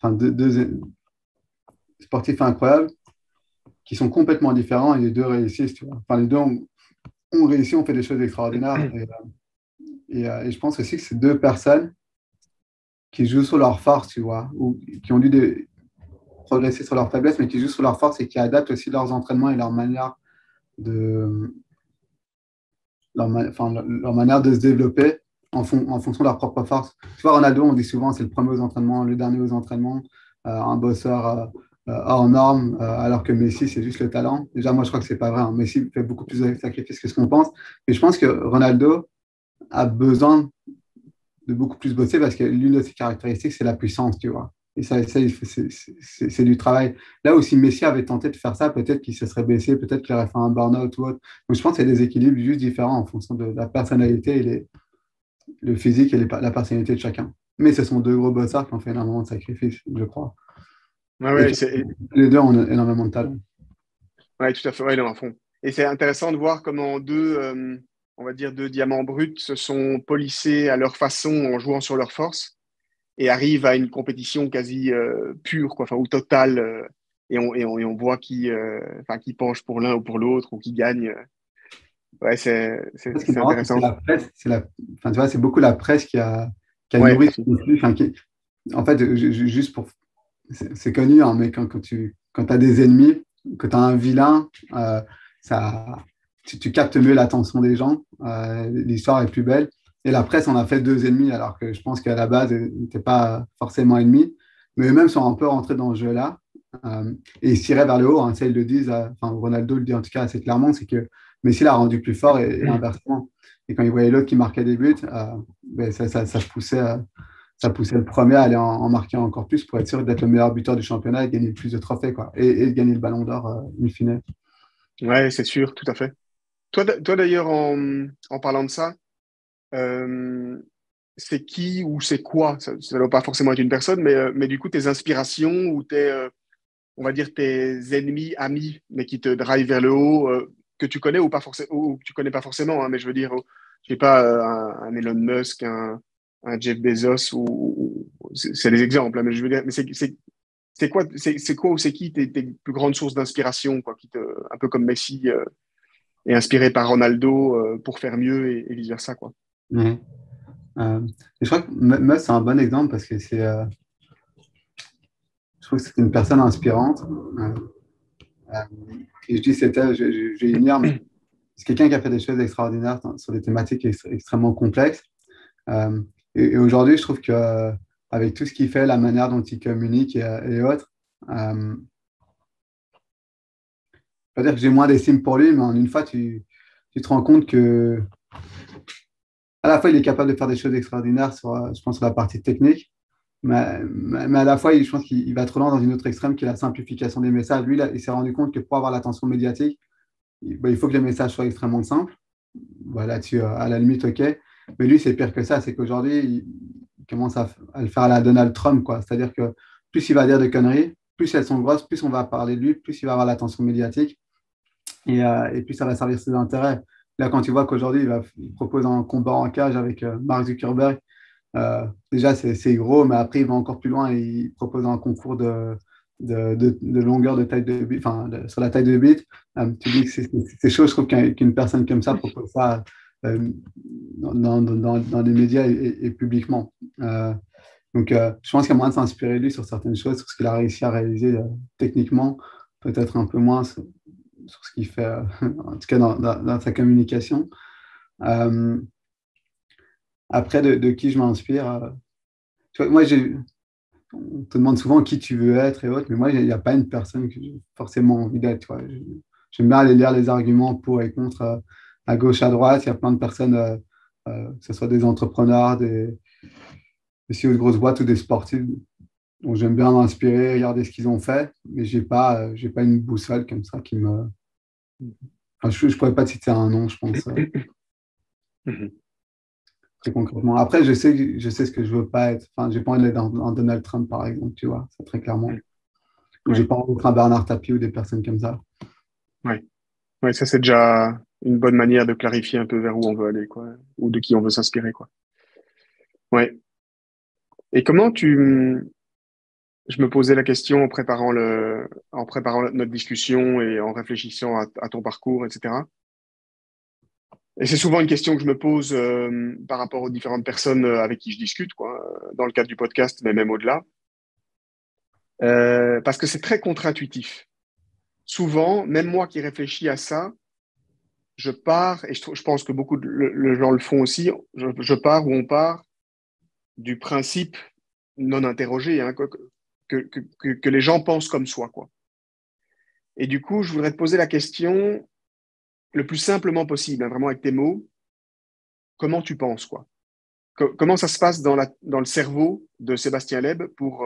enfin deux sportifs incroyables qui sont complètement différents et les deux réussissent. Tu vois. Enfin, les deux ont réussi, ont fait des choses extraordinaires. Et je pense aussi que c'est deux personnes qui jouent sur leur force, tu vois, ou qui ont dû progresser sur leur faiblesse, mais qui jouent sur leur force et qui adaptent aussi leurs entraînements et leur manière de, leur manière de se développer en fonction de leur propre force. Tu vois, Ronaldo, on dit souvent, c'est le premier aux entraînements, le dernier aux entraînements, un bosseur hors norme, alors que Messi, c'est juste le talent. Déjà, moi, je crois que c'est pas vrai, hein. Messi fait beaucoup plus de sacrifices que ce qu'on pense. Mais je pense que Ronaldo a besoin de beaucoup plus bosser parce que l'une de ses caractéristiques, c'est la puissance, tu vois. Et ça c'est du travail. Là où si Messi avait tenté de faire ça, peut-être qu'il se serait baissé, peut-être qu'il aurait fait un burn-out ou autre. Donc je pense qu'il y a des équilibres juste différents en fonction de la personnalité et le physique et la personnalité de chacun. Mais ce sont deux gros bossards qui ont fait énormément de sacrifices, je crois. Ouais, Et ouais, les deux ont énormément de talent. ouais, tout à fait, ouais, non, à fond. Et c'est intéressant de voir comment on va dire deux diamants bruts se sont polissés à leur façon en jouant sur leur force et arrivent à une compétition quasi pure, quoi, enfin, ou totale, et on voit enfin, qui penche pour l'un ou pour l'autre ou qui gagne. Ouais, Ce qui est c'est marrant, c'est que c'est intéressant. la presse, enfin, tu vois, c'est beaucoup la presse qui a Ouais, nourri ce aussi. conflit. Enfin, en fait, juste pour c'est connu, hein, mais quand tu as des ennemis, que tu as un vilain, ça, tu captes mieux l'attention des gens. L'histoire est plus belle. Et la presse en a fait deux ennemis, alors que je pense qu'à la base, ils n'étaient pas forcément ennemis. Mais eux-mêmes sont un peu rentrés dans ce jeu-là. Et ils se tiraient vers le haut, hein, ça, ils le disent. Enfin, Ronaldo le dit en tout cas assez clairement, c'est que Messi l'a rendu plus fort et inversement. Et quand il voyait l'autre qui marquait des buts, ben, ça poussait le premier à aller en marquer encore plus pour être sûr d'être le meilleur buteur du championnat et gagner le plus de trophées, quoi. Et de gagner le ballon d'or, in fine. Ouais, c'est sûr, tout à fait. Toi d'ailleurs, en parlant de ça, euh, c'est qui ou c'est quoi? Ça ne doit pas forcément être une personne, mais du coup, tes inspirations ou on va dire, tes ennemis, amis, mais qui te drive vers le haut, que tu connais ou pas forcément, ou que tu connais pas forcément, hein, mais je veux dire, je sais pas, un Elon Musk, un Jeff Bezos, c'est des exemples, hein, mais je veux dire, mais c'est quoi ou c'est qui tes plus grandes sources d'inspiration, quoi, un peu comme Messi, est inspiré par Ronaldo, pour faire mieux et vice-versa, quoi. Ouais. Et je crois que Musk, c'est un bon exemple parce que je trouve que c'est une personne inspirante. Euh, et je dis c'était, je vais y venir, mais c'est quelqu'un qui a fait des choses extraordinaires sur des thématiques extrêmement complexes. Euh, aujourd'hui, je trouve que avec tout ce qu'il fait, la manière dont il communique et autres, je peux dire que j'ai moins d'estime pour lui, mais en une fois, tu te rends compte que à la fois, il est capable de faire des choses extraordinaires sur, je pense, sur la partie technique, mais à la fois, je pense qu'il va trop loin dans une autre extrême qui est la simplification des messages. Lui, là, il s'est rendu compte que pour avoir l'attention médiatique, il faut que les messages soient extrêmement simples. Voilà, là-dessus, à la limite, OK. Mais lui, c'est pire que ça. C'est qu'aujourd'hui, il commence à le faire à la Donald Trump, quoi. C'est-à-dire que plus il va dire de conneries, plus elles sont grosses, plus on va parler de lui, plus il va avoir l'attention médiatique et plus ça va servir ses intérêts. Là, quand tu vois qu'aujourd'hui, il propose un combat en cage avec Mark Zuckerberg, déjà, c'est gros, mais après, il va encore plus loin et il propose un concours de longueur de taille de bit, enfin, sur la taille de bit. Tu dis que c'est chaud, je trouve qu'une personne comme ça propose ça euh, dans les médias et publiquement. Je pense qu'il y a moyen de s'inspirer de lui sur certaines choses, sur ce qu'il a réussi à réaliser techniquement, peut-être un peu moins sur ce qu'il fait, en tout cas dans sa communication. Euh, Après, de qui je m'inspire tu vois, moi, on te demande souvent qui tu veux être et autres, mais moi, il n'y a pas une personne que j'ai forcément envie d'être. Tu vois. J'aime bien aller lire les arguments pour et contre à gauche, à droite. Il y a plein de personnes, que ce soit des entrepreneurs, des CEO de grosses boîtes ou des sportifs, dont j'aime bien m'inspirer, regarder ce qu'ils ont fait, mais j'ai pas une boussole comme ça qui me. Enfin, je ne pourrais pas te citer un nom, je pense, très concrètement. Après, je sais ce que je veux pas être. Enfin, j'ai pas envie d'être un Donald Trump, par exemple, tu vois, c'est très clairement. Ou j'ai Ouais, pas envie d'être un Bernard Tapie ou des personnes comme ça. ouais, ouais, ça c'est déjà une bonne manière de clarifier un peu vers où on veut aller, quoi, ou de qui on veut s'inspirer, quoi. Ouais. Et je me posais la question en préparant notre discussion et en réfléchissant à ton parcours, etc. Et c'est souvent une question que je me pose par rapport aux différentes personnes avec qui je discute, quoi, dans le cadre du podcast, mais même au-delà, parce que c'est très contre-intuitif. Souvent, même moi qui réfléchis à ça, je pars, et je pense que beaucoup de gens le font aussi, je pars ou on part du principe non interrogé, hein, que les gens pensent comme soi, quoi. Et du coup, je voudrais te poser la question le plus simplement possible, hein, vraiment avec tes mots, comment tu penses, quoi? Comment ça se passe dans le cerveau de Sébastien Leb pour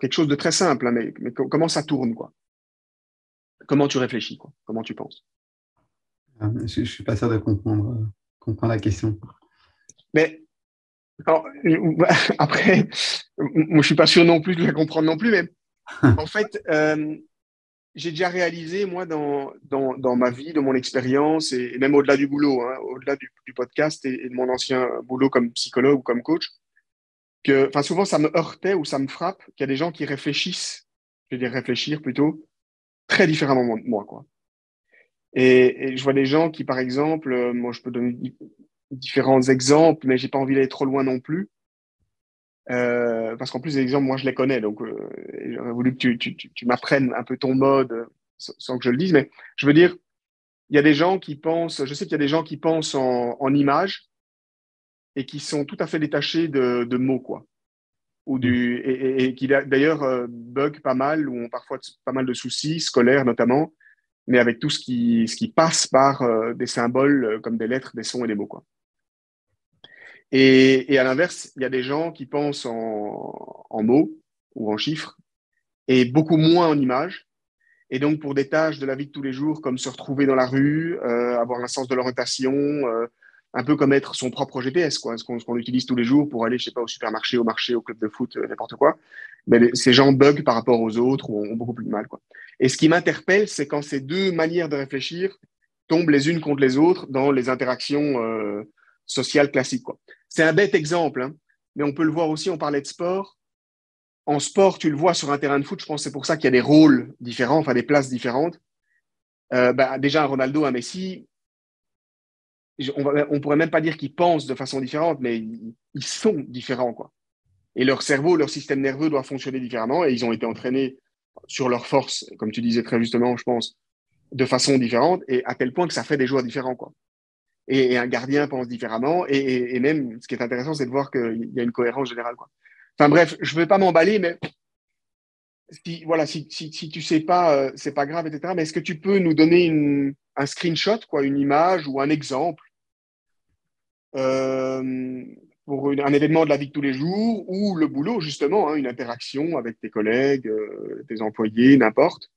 quelque chose de très simple, hein, mais comment ça tourne, quoi? Comment tu réfléchis, quoi? Comment tu penses? Je suis pas sûr de comprendre la question. Mais alors, après, moi, je suis pas sûr non plus de la comprendre non plus, mais en fait, j'ai déjà réalisé, moi, dans ma vie, de mon expérience, et même au-delà du boulot, hein, au-delà du podcast et de mon ancien boulot comme psychologue ou comme coach, que enfin, souvent, ça me heurtait ou ça me frappe qu'il y a des gens qui réfléchissent, je vais dire réfléchir plutôt, très différemment de moi, quoi. Et je vois des gens qui, par exemple, moi, je peux donner différents exemples, mais j'ai pas envie d'aller trop loin non plus. Parce qu'en plus, les exemples, moi, je les connais, donc j'aurais voulu que tu m'apprennes un peu ton mode sans que je le dise, mais je veux dire, il y a des gens qui pensent, je sais qu'il y a des gens qui pensent en images et qui sont tout à fait détachés de mots, quoi. Et qui d'ailleurs bug pas mal, ou ont parfois pas mal de soucis, scolaires notamment, mais avec tout ce qui passe par des symboles comme des lettres, des sons et des mots, quoi. Et à l'inverse, il y a des gens qui pensent en mots ou en chiffres et beaucoup moins en images. Et donc, pour des tâches de la vie de tous les jours, comme se retrouver dans la rue, avoir un sens de l'orientation, un peu comme être son propre GPS, quoi, ce qu'on utilise tous les jours pour aller, je sais pas, au supermarché, au marché, au club de foot, n'importe quoi. Mais ces gens bug par rapport aux autres ou ont beaucoup plus de mal, quoi. Et ce qui m'interpelle, c'est quand ces deux manières de réfléchir tombent les unes contre les autres dans les interactions sociales classiques, quoi. C'est un bête exemple, hein, mais on peut le voir aussi, on parlait de sport. En sport, tu le vois sur un terrain de foot, je pense que c'est pour ça qu'il y a des rôles différents, enfin des places différentes. Déjà, un Ronaldo, un Messi, on pourrait même pas dire qu'ils pensent de façon différente, mais ils sont différents, quoi. Et leur cerveau, leur système nerveux doit fonctionner différemment et ils ont été entraînés sur leur force, comme tu disais très justement, je pense, de façon différente et à tel point que ça fait des joueurs différents, quoi. Et un gardien pense différemment et même, ce qui est intéressant, c'est de voir qu'il y a une cohérence générale, quoi. Enfin bref, je ne vais pas m'emballer, mais voilà, si tu sais pas, c'est pas grave, etc. Mais est-ce que tu peux nous donner un screenshot, quoi, une image ou un exemple euh, pour un événement de la vie de tous les jours ou le boulot, justement, hein, une interaction avec tes collègues, tes employés, n'importe,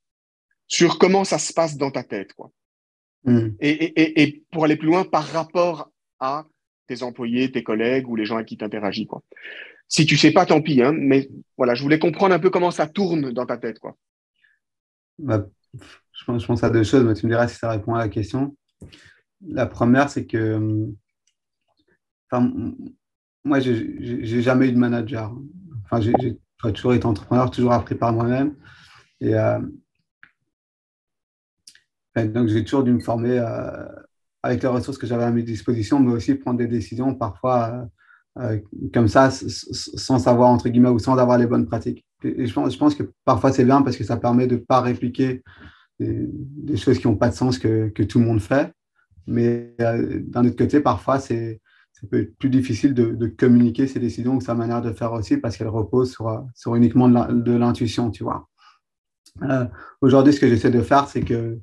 sur comment ça se passe dans ta tête, quoi. Hmm. Et pour aller plus loin, par rapport à tes employés, tes collègues ou les gens avec qui tu interagis, quoi. Si tu sais pas, tant pis, hein, mais voilà, je voulais comprendre un peu comment ça tourne dans ta tête, quoi. Bah, je pense à deux choses, mais tu me diras si ça répond à la question. La première, c'est que enfin, moi, j'ai jamais eu de manager. Enfin, j'ai toujours été entrepreneur, toujours appris par moi-même. Et donc, j'ai toujours dû me former avec les ressources que j'avais à mes dispositions, mais aussi prendre des décisions parfois comme ça, sans savoir, entre guillemets, ou sans avoir les bonnes pratiques. Et je pense que parfois, c'est bien parce que ça permet de ne pas répliquer des choses qui n'ont pas de sens que tout le monde fait. Mais d'un autre côté, parfois, ça peut être plus difficile de communiquer ses décisions ou sa manière de faire aussi parce qu'elle repose sur uniquement de l'intuition, tu vois. Euh, Aujourd'hui, ce que j'essaie de faire, c'est que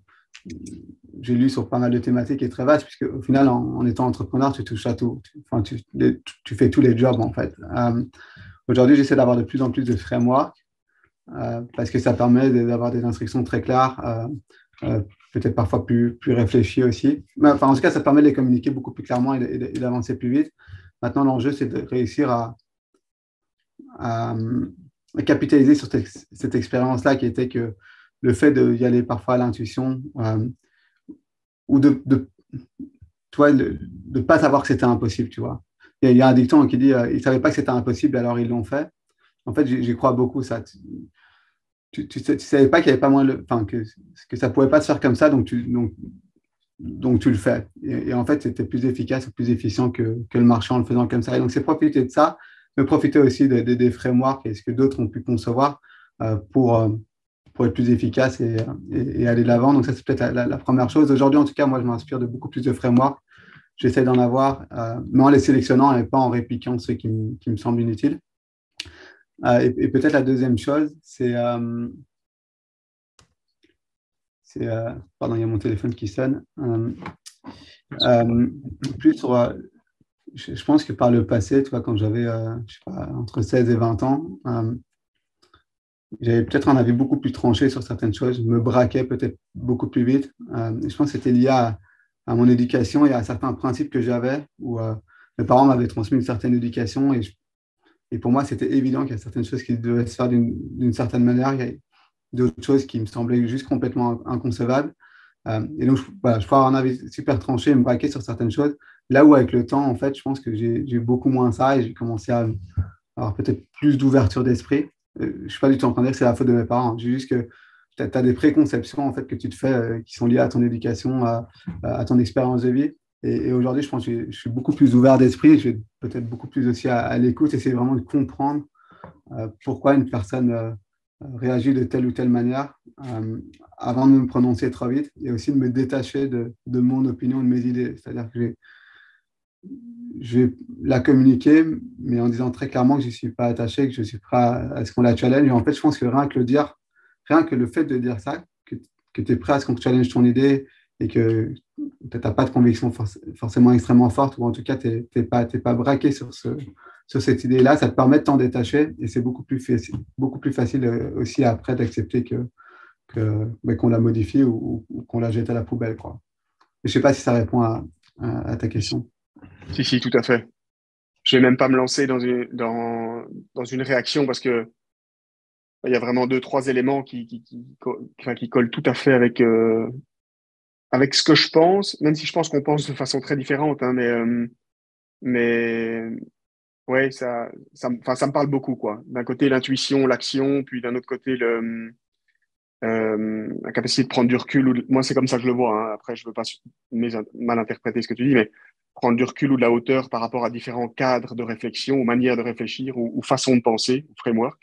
j'ai lu sur pas mal de thématiques et très vaste, puisque au final, en étant entrepreneur, tu touches à tout. Enfin, tu fais tous les jobs, en fait. Aujourd'hui, j'essaie d'avoir de plus en plus de frameworks parce que ça permet d'avoir des instructions très claires, euh, peut-être parfois plus réfléchies aussi. Mais, enfin, en tout cas, ça permet de les communiquer beaucoup plus clairement et d'avancer plus vite. Maintenant, l'enjeu, c'est de réussir à, à capitaliser sur cette expérience-là qui était que le fait d'y aller parfois à l'intuition ou toi, de ne pas savoir que c'était impossible, tu vois. Il y a un dicton qui dit ils ne savaient pas que c'était impossible, alors ils l'ont fait. En fait, j'y crois beaucoup, ça. Tu savais pas qu'il y avait pas moins enfin, que ça pouvait pas se faire comme ça, donc tu le fais. Et en fait, c'était plus efficace et plus efficient que le marché en le faisant comme ça. Et donc, c'est profiter de ça, mais profiter aussi des frameworks et ce que d'autres ont pu concevoir euh, pour, euh, pour être plus efficace et aller de l'avant. Donc, ça, c'est peut-être la première chose. Aujourd'hui, en tout cas, moi, je m'inspire de beaucoup plus de frameworks. J'essaie d'en avoir, mais en les sélectionnant et pas en répliquant ceux qui me semblent inutiles. Et peut-être la deuxième chose, pardon, il y a mon téléphone qui sonne. Euh, Plus sur, je pense que par le passé, tu vois, quand j'avais, je sais pas, entre 16 et 20 ans, j'avais peut-être un avis beaucoup plus tranché sur certaines choses. Je me braquais peut-être beaucoup plus vite. Et je pense que c'était lié à mon éducation et à certains principes que j'avais, où mes parents m'avaient transmis une certaine éducation et pour moi, c'était évident qu'il y a certaines choses qui devaient se faire d'une certaine manière. Il y a d'autres choses qui me semblaient juste complètement inconcevables. Et donc, voilà, je peux avoir un avis super tranché et me braquer sur certaines choses. Là où, avec le temps, en fait, je pense que j'ai beaucoup moins ça et j'ai commencé à avoir peut-être plus d'ouverture d'esprit. Je ne suis pas du tout en train de dire que c'est la faute de mes parents. J'ai juste que tu as des préconceptions en fait, que tu te fais qui sont liées à ton éducation, à ton expérience de vie. Et aujourd'hui, je pense que je suis beaucoup plus ouvert d'esprit. Je vais peut-être beaucoup plus aussi à l'écoute, essayer vraiment de comprendre pourquoi une personne réagit de telle ou telle manière avant de me prononcer trop vite et aussi de me détacher de mon opinion, de mes idées. C'est-à-dire que je vais la communiquer, mais en disant très clairement que je ne suis pas attaché, que je suis prêt à ce qu'on la challenge. Et en fait, je pense que rien que le fait de dire ça, que tu es prêt à ce qu'on challenge ton idée et que tu n'as pas de conviction forcément extrêmement forte, ou en tout cas, tu n'es pas braqué sur cette idée-là, ça te permet de t'en détacher et c'est beaucoup plus facile aussi après d'accepter qu'on la modifie ou qu'on la jette à la poubelle, quoi. Je ne sais pas si ça répond à ta question. Si, tout à fait. Je vais même pas me lancer dans une réaction parce que il y a vraiment deux, trois éléments enfin, qui collent tout à fait avec ce que je pense, même si je pense qu'on pense de façon très différente, hein, mais ouais, enfin, ça me parle beaucoup, quoi. D'un côté, l'intuition, l'action, puis d'un autre côté, la capacité de prendre du recul. Moi, c'est comme ça que je le vois, hein. Après, je veux pas mal interpréter ce que tu dis, mais prendre du recul ou de la hauteur par rapport à différents cadres de réflexion ou manières de réfléchir ou façons de penser, ou framework.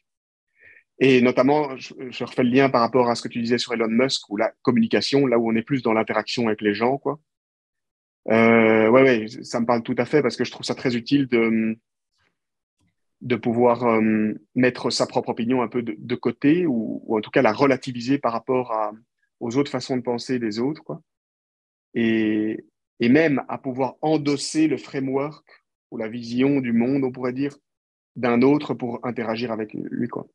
Et notamment, je refais le lien par rapport à ce que tu disais sur Elon Musk ou la communication, là où on est plus dans l'interaction avec les gens, quoi. Ouais, ça me parle tout à fait parce que je trouve ça très utile de pouvoir mettre sa propre opinion un peu de côté ou en tout cas la relativiser par rapport aux autres façons de penser des autres, quoi. Et, et même à pouvoir endosser le framework ou la vision du monde, on pourrait dire, d'un autre pour interagir avec lui, quoi.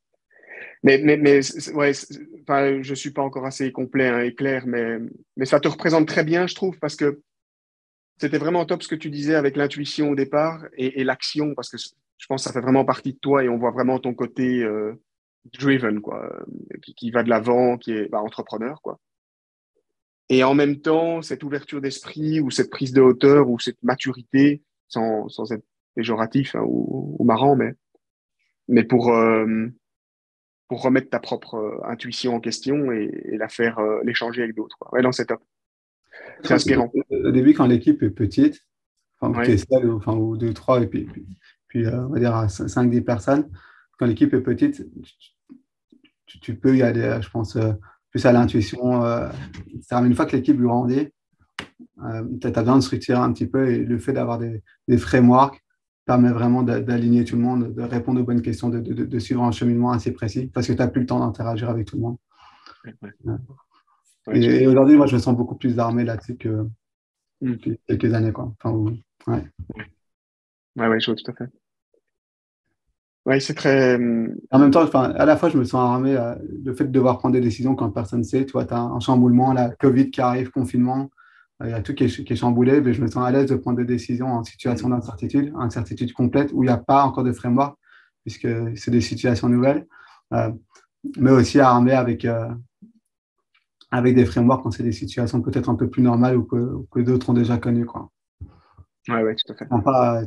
Ouais, enfin, je suis pas encore assez complet, hein, et clair, mais ça te représente très bien, je trouve, parce que c'était vraiment top ce que tu disais avec l'intuition au départ et l'action, parce que je pense que ça fait vraiment partie de toi et on voit vraiment ton côté driven, quoi, qui va de l'avant, qui est entrepreneur, quoi. Et en même temps, cette ouverture d'esprit ou cette prise de hauteur ou cette maturité, sans être péjoratif, hein, ou marrant, mais pour remettre ta propre intuition en question et la faire l'échanger avec d'autres, quoi. Ouais, non, c'est top. C'est inspirant. Au début, quand l'équipe est petite, enfin, tu es Ouais, seul, enfin, ou deux, trois, et puis on va dire à 5-10 personnes, quand l'équipe est petite, tu peux y aller, je pense, plus à l'intuition. Mais une fois que l'équipe grandit, tu as besoin de structurer un petit peu et le fait d'avoir des frameworks permet vraiment d'aligner tout le monde, de répondre aux bonnes questions, de suivre un cheminement assez précis parce que tu n'as plus le temps d'interagir avec tout le monde. ouais, Ouais. ouais, tout à Et fait. aujourd'hui, moi, je me sens beaucoup plus armé là-dessus Mm. qu'il y a quelques années, quoi. Enfin, ouais. Ouais, je vois tout à fait. Ouais, c'est très. En même temps, enfin, à la fois, je me sens armé. Le fait de devoir prendre des décisions quand personne ne sait. Tu vois, tu as un chamboulement, la Covid qui arrive, confinement, il y a tout qui est chamboulé. Mais je me sens à l'aise de prendre des décisions en situation d'incertitude, incertitude complète, où il n'y a pas encore de framework, puisque c'est des situations nouvelles. Euh, mais aussi armé avec des frameworks quand c'est des situations peut-être un peu plus normales ou que d'autres ont déjà connues, quoi. Ouais, tout à fait. Je ne pas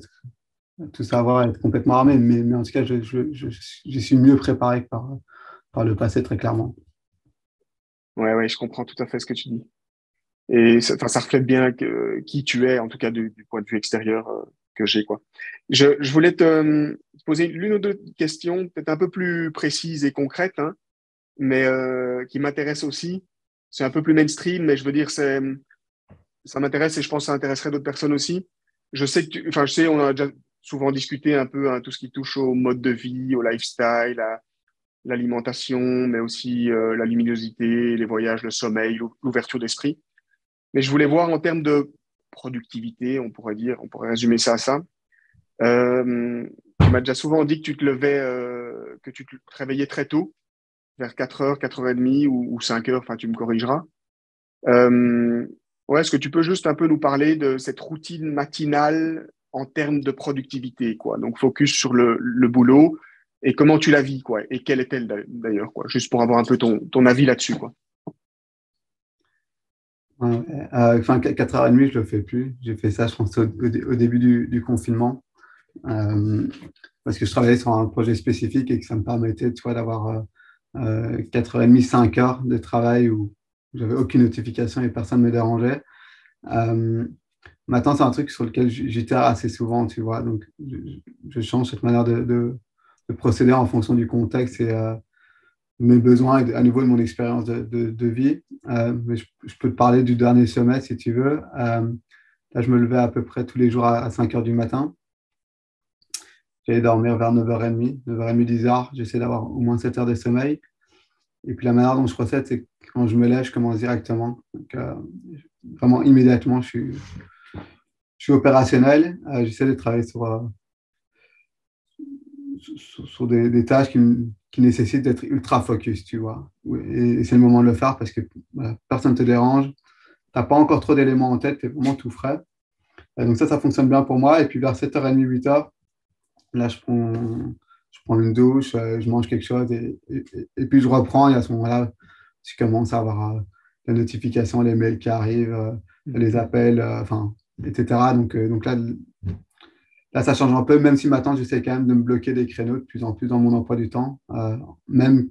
tout savoir, être complètement armé, mais en tout cas, je suis mieux préparé que par le passé, très clairement. Ouais, je comprends tout à fait ce que tu dis. Et enfin, ça reflète bien qui tu es, en tout cas du point de vue extérieur que j'ai, quoi. Je voulais te poser l'une ou deux questions, peut-être un peu plus précises et concrètes, hein, mais qui m'intéressent aussi. C'est un peu plus mainstream, mais je veux dire, ça m'intéresse et je pense que ça intéresserait d'autres personnes aussi. Je sais enfin, je sais, on a déjà souvent discuté un peu, hein, tout ce qui touche au mode de vie, au lifestyle, à l'alimentation, mais aussi la luminosité, les voyages, le sommeil, l'ouverture d'esprit. Mais je voulais voir en termes de productivité, on pourrait dire, on pourrait résumer ça à ça. Tu m'as déjà souvent dit que tu te levais, que tu te réveillais très tôt, vers 4h, 4h30 ou 5h, enfin tu me corrigeras. Euh, ouais, est-ce que tu peux juste un peu nous parler de cette routine matinale en termes de productivité, quoi? Donc focus sur le boulot et comment tu la vis, quoi? Et quelle est-elle d'ailleurs, quoi? Juste pour avoir un peu ton avis là-dessus, quoi. Ouais, ouais. Enfin, 4h30, je ne le fais plus. J'ai fait ça, je pense, au début du confinement, parce que je travaillais sur un projet spécifique et que ça me permettait, tu vois, d'avoir 4h30, 5 heures de travail où j'avais aucune notification et personne ne me dérangeait. Euh, Maintenant, c'est un truc sur lequel j'itère assez souvent, tu vois. Donc, je change cette manière de procéder en fonction du contexte et mes besoins et à nouveau de mon expérience de vie. Mais je peux te parler du dernier semestre si tu veux. Là, je me levais à peu près tous les jours à 5 heures du matin. J'allais dormir vers 9h30, 9h30, 10h. J'essaie d'avoir au moins 7 heures de sommeil. Et puis la manière dont je procède, c'est que quand je me lève, je commence directement. Donc, vraiment immédiatement, je suis opérationnel. J'essaie de travailler sur des tâches qui nécessitent d'être ultra focus, tu vois. Et c'est le moment de le faire parce que voilà, personne ne te dérange. Tu n'as pas encore trop d'éléments en tête, tu es vraiment tout frais. Donc ça fonctionne bien pour moi. Et puis vers 7h30, 8h, là, je prends une douche, je mange quelque chose et puis je reprends. Et à ce moment-là, je commence à avoir les notifications, les mails qui arrivent, les appels, enfin, etc. Donc là, ça change un peu, même si maintenant, j'essaie quand même de me bloquer des créneaux de plus en plus dans mon emploi du temps, même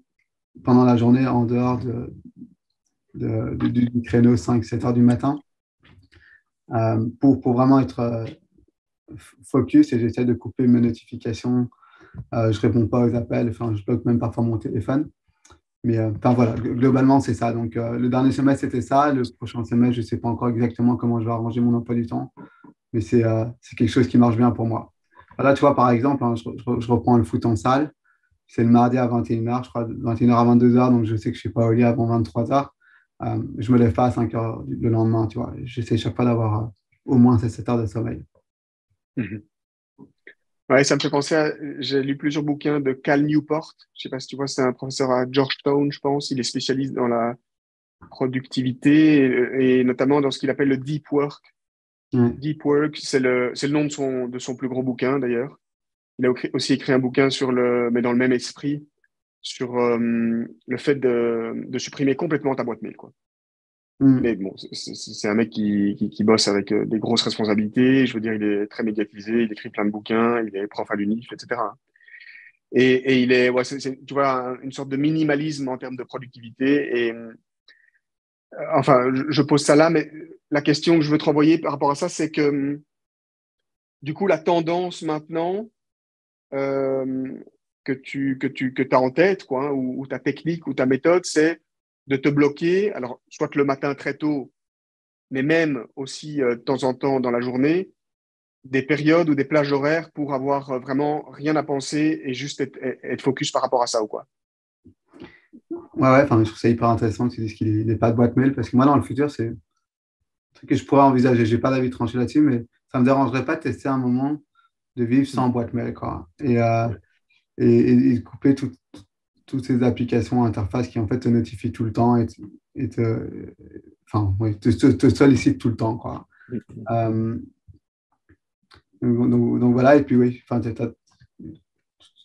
pendant la journée en dehors du créneau 5-7 heures du matin pour vraiment être focus et j'essaie de couper mes notifications. Je réponds pas aux appels, enfin, je bloque même parfois mon téléphone. Mais enfin, voilà, globalement, c'est ça. Donc, le dernier semestre, c'était ça. Le prochain semestre, je ne sais pas encore exactement comment je vais arranger mon emploi du temps, mais c'est quelque chose qui marche bien pour moi. Là, tu vois, par exemple, hein, je reprends le foot en salle. C'est le mardi à 21h, je crois, 21h à 22h, donc je sais que je ne suis pas au lit avant 23h. Je ne me lève pas à 5h le lendemain, tu vois. J'essaie chaque fois d'avoir au moins ces 7 heures de sommeil. Mhm. Ouais, ça me fait penser à, j'ai lu plusieurs bouquins de Cal Newport. Je sais pas si tu vois, c'est un professeur à Georgetown, je pense. Il est spécialiste dans la productivité et notamment dans ce qu'il appelle le deep work. Ouais. Deep work, c'est le nom de son plus gros bouquin d'ailleurs. Il a aussi écrit un bouquin mais dans le même esprit, sur le fait de supprimer complètement ta boîte mail, quoi. Mm. Mais bon, c'est un mec qui bosse avec des grosses responsabilités. Je veux dire, il est très médiatisé, il écrit plein de bouquins, il est prof à l'UNIF, etc. Et il est, ouais, tu vois, une sorte de minimalisme en termes de productivité. Et enfin, je pose ça là, mais la question que je veux te renvoyer par rapport à ça, c'est que du coup, la tendance maintenant euh, que as en tête, quoi, hein, ou ta technique ou ta méthode, c'est de te bloquer, alors soit le matin très tôt, mais même aussi de temps en temps dans la journée, des périodes ou des plages horaires pour avoir vraiment rien à penser et juste être focus par rapport à ça ou quoi. Ouais, ouais, enfin, je trouve ça hyper intéressant que tu dises qu'il n'est pas de boîte mail parce que moi, dans le futur, c'est un truc que je pourrais envisager. Je n'ai pas d'avis tranché là-dessus, mais ça ne me dérangerait pas de tester un moment de vivre sans boîte mail, quoi. Et de couper toutes ces applications interfaces qui, en fait, te notifient tout le temps et enfin, ouais, te sollicitent tout le temps, quoi. Euh, donc voilà, et puis oui, enfin, tu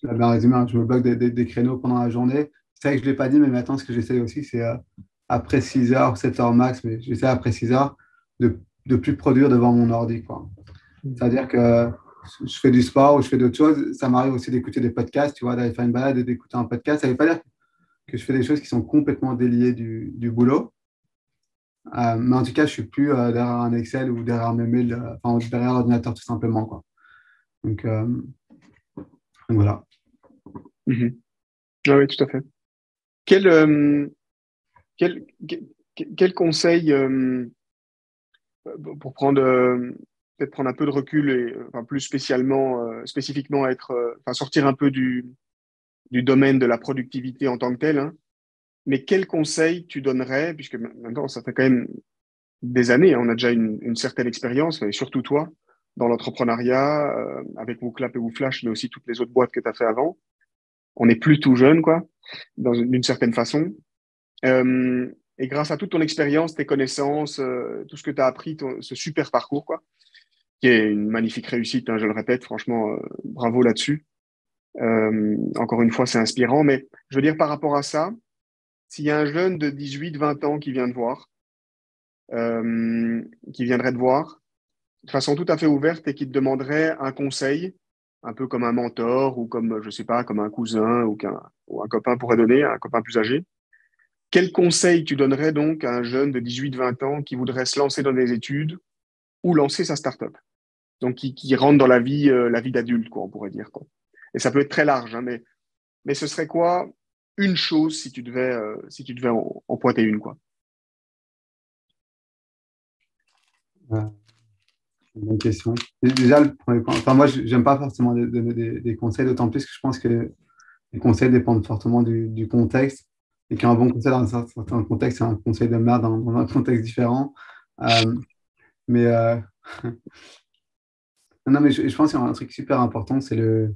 l'as bien résumé, hein, je me bloque des créneaux pendant la journée. C'est vrai que je ne l'ai pas dit, mais maintenant, ce que j'essaie aussi, c'est après 6 heures, 7 heures max, mais j'essaie après 6 heures de plus produire devant mon ordi, quoi. C'est-à-dire que je fais du sport ou je fais d'autres choses. Ça m'arrive aussi d'écouter des podcasts, tu vois, d'aller faire une balade et d'écouter un podcast. Ça ne veut pas dire que je fais des choses qui sont complètement déliées du boulot. Mais en tout cas, je ne suis plus derrière un Excel ou derrière mes mails, enfin, derrière l'ordinateur tout simplement, quoi. Donc, euh, donc voilà. Mhm. Ah oui, tout à fait. Quel, euh, quel conseil, pour prendre, peut-être prendre un peu de recul et enfin, plus spécifiquement enfin, sortir un peu du domaine de la productivité en tant que tel, hein, mais quel conseil tu donnerais, puisque maintenant ça fait quand même des années, hein, on a déjà une certaine expérience, et surtout toi, dans l'entrepreneuriat, avec WooClap et WooFlash, mais aussi toutes les autres boîtes que tu as fait avant. On n'est plus tout jeune, quoi, d'une certaine façon. Et grâce à toute ton expérience, tes connaissances, tout ce que tu as appris, ce super parcours, quoi, qui est une magnifique réussite, hein, je le répète, franchement, bravo là-dessus. Encore une fois, c'est inspirant, mais je veux dire par rapport à ça, s'il y a un jeune de 18-20 ans qui vient te voir, qui viendrait te voir, de façon tout à fait ouverte et qui te demanderait un conseil, un peu comme un mentor ou comme, je sais pas, comme un cousin ou un copain pourrait donner, un copain plus âgé, quel conseil tu donnerais donc à un jeune de 18-20 ans qui voudrait se lancer dans des études ou lancer sa start-up? Donc, qui rentre dans la vie d'adulte, quoi, on pourrait dire, quoi. Et ça peut être très large, hein, mais ce serait quoi une chose si tu devais en pointer une, quoi? Bonne question. Déjà, le premier point, enfin, moi, j'aime pas forcément donner des conseils, d'autant plus que je pense que les conseils dépendent fortement du contexte et qu'un bon conseil dans un certain contexte, c'est un conseil de merde dans un contexte différent. Euh, mais non, mais je pense qu'il y a un truc super important, c'est euh,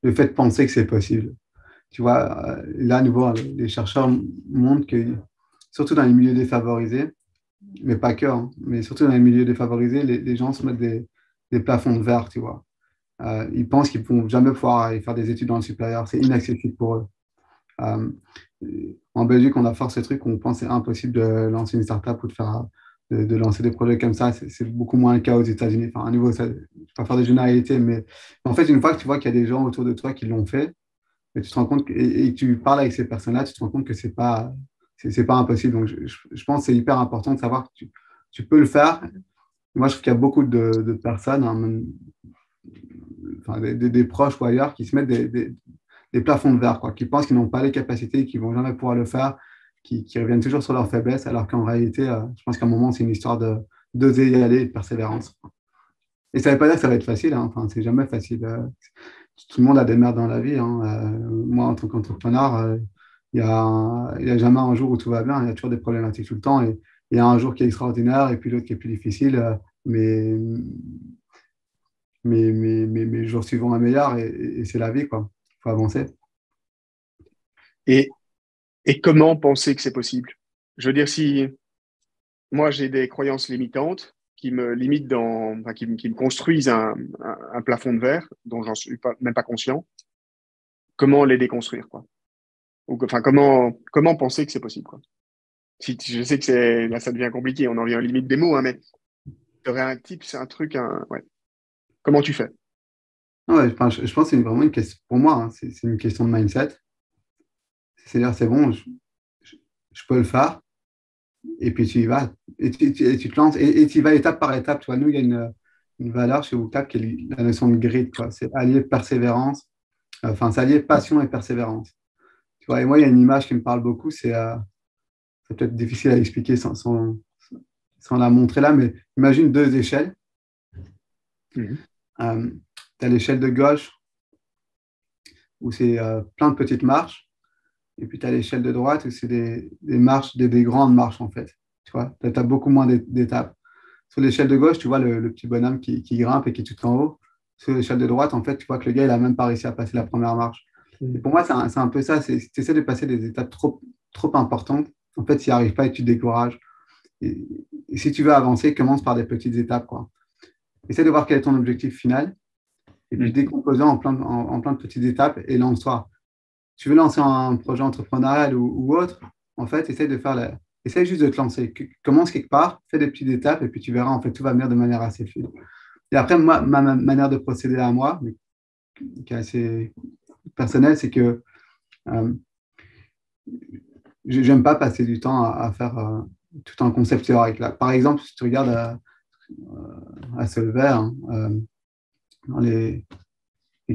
le fait de penser que c'est possible. Tu vois, là, à nouveau, les chercheurs montrent que, surtout dans les milieux défavorisés, mais pas que, hein, mais surtout dans les milieux défavorisés, les gens se mettent des plafonds de verre, tu vois. Ils pensent qu'ils ne vont jamais pouvoir aller faire des études dans le supérieur. C'est inaccessible pour eux. Euh, En Belgique, on a fort ce truc où on pense que c'est impossible de lancer une startup ou de lancer des projets comme ça. C'est beaucoup moins le cas aux États-Unis. Enfin, à nouveau, ça, je ne vais pas faire de généralité, mais en fait, une fois que tu vois qu'il y a des gens autour de toi qui l'ont fait, et tu te rends compte et tu parles avec ces personnes-là, tu te rends compte que c'est pas impossible. Donc, je pense que c'est hyper important de savoir que tu peux le faire. Moi, je trouve qu'il y a beaucoup de personnes, hein, même, enfin, des proches ou ailleurs, qui se mettent des plafonds de verre, quoi, qui pensent qu'ils n'ont pas les capacités, qu'ils ne vont jamais pouvoir le faire, qui reviennent toujours sur leurs faiblesses, alors qu'en réalité, je pense qu'à un moment, c'est une histoire d'oser y aller et de persévérance. Et ça ne veut pas dire que ça va être facile, hein. Enfin, c'est jamais facile. Tout le monde a des merdes dans la vie, hein. Moi, en tant qu'entrepreneur, il y a jamais un jour où tout va bien. Il y a toujours des problématiques tout le temps. Et il y a un jour qui est extraordinaire et puis l'autre qui est plus difficile. Mais, mais le jour suivant est meilleur et c'est la vie, quoi. Il faut avancer. Et, et comment penser que c'est possible? Je veux dire, si moi j'ai des croyances limitantes qui me limitent enfin, qui me construisent un plafond de verre dont j'en suis même pas conscient, comment les déconstruire, quoi? Ou, enfin, comment penser que c'est possible, quoi? Si, je sais que là, ça devient compliqué, on en vient limite des mots, hein, mais tu aurais un type, c'est un truc, ouais. Comment tu fais? Ouais, enfin, je pense que c'est vraiment une question, pour moi, hein, c'est une question de mindset. C'est-à-dire, c'est bon, je, je peux le faire. Et puis tu y vas, et tu te lances, et tu y vas étape par étape. Tu vois, nous, il y a une valeur chez WooClap qui est la notion de grit, quoi. C'est allier persévérance, enfin, c'est allier passion et persévérance. Tu vois, et moi, il y a une image qui me parle beaucoup, c'est peut-être difficile à expliquer sans la montrer là, mais imagine deux échelles. Mhm. Tu as l'échelle de gauche où c'est plein de petites marches, et puis tu as l'échelle de droite où c'est des marches, des grandes marches, en fait. Tu vois, tu as beaucoup moins d'étapes. Sur l'échelle de gauche, tu vois le petit bonhomme qui grimpe et qui est tout en haut. Sur l'échelle de droite, en fait, tu vois que le gars, il n'a même pas réussi à passer la première marche. Et pour moi, c'est un peu ça. Tu essaies de passer des étapes trop importantes. En fait, tu n'y arrives pas et tu te décourages. Et, et si tu veux avancer, commence par des petites étapes, quoi. Essaie de voir quel est ton objectif final et puis Mhm. décompose-le en plein de petites étapes et lance-toi. Tu veux lancer un projet entrepreneurial ou autre, en fait, essaie juste de te lancer. Commence quelque part, fais des petites étapes et puis tu verras, en fait, tout va venir de manière assez fluide. Et après, moi, ma manière de procéder à moi, mais qui est assez personnelle, c'est que euh, j'aime pas passer du temps à faire tout un concept théorique. Là. Par exemple, si tu regardes à Solvay, hein, dans les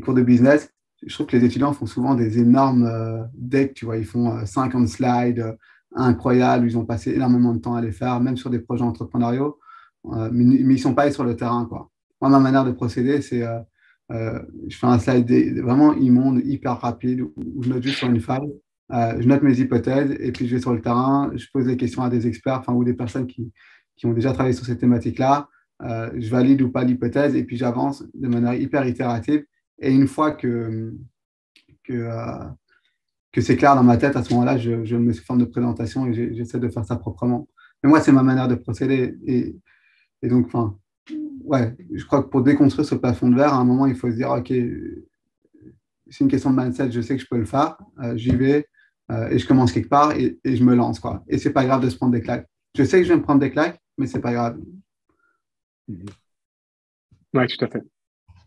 cours de business, je trouve que les étudiants font souvent des énormes decks, tu vois, ils font 50 slides incroyables, ils ont passé énormément de temps à les faire, même sur des projets entrepreneuriaux, mais ils ne sont pas allés sur le terrain, quoi. Moi, ma manière de procéder, c'est je fais un slide vraiment immonde, hyper rapide, où je note juste sur une feuille, je note mes hypothèses, et puis je vais sur le terrain, je pose des questions à des experts, enfin, ou des personnes qui ont déjà travaillé sur ces thématiques-là, je valide ou pas l'hypothèse, et puis j'avance de manière hyper itérative. Et une fois que, euh, que c'est clair dans ma tête, à ce moment-là, je me sous forme de présentation et j'essaie de faire ça proprement. Mais moi, c'est ma manière de procéder. Et donc, enfin, ouais, je crois que pour déconstruire ce plafond de verre, à un moment, il faut se dire, OK, c'est une question de mindset, je sais que je peux le faire, j'y vais et je commence quelque part et je me lance, quoi. Et c'est pas grave de se prendre des claques. Je sais que je vais me prendre des claques, mais c'est pas grave. Mhm. Ouais, tout à fait.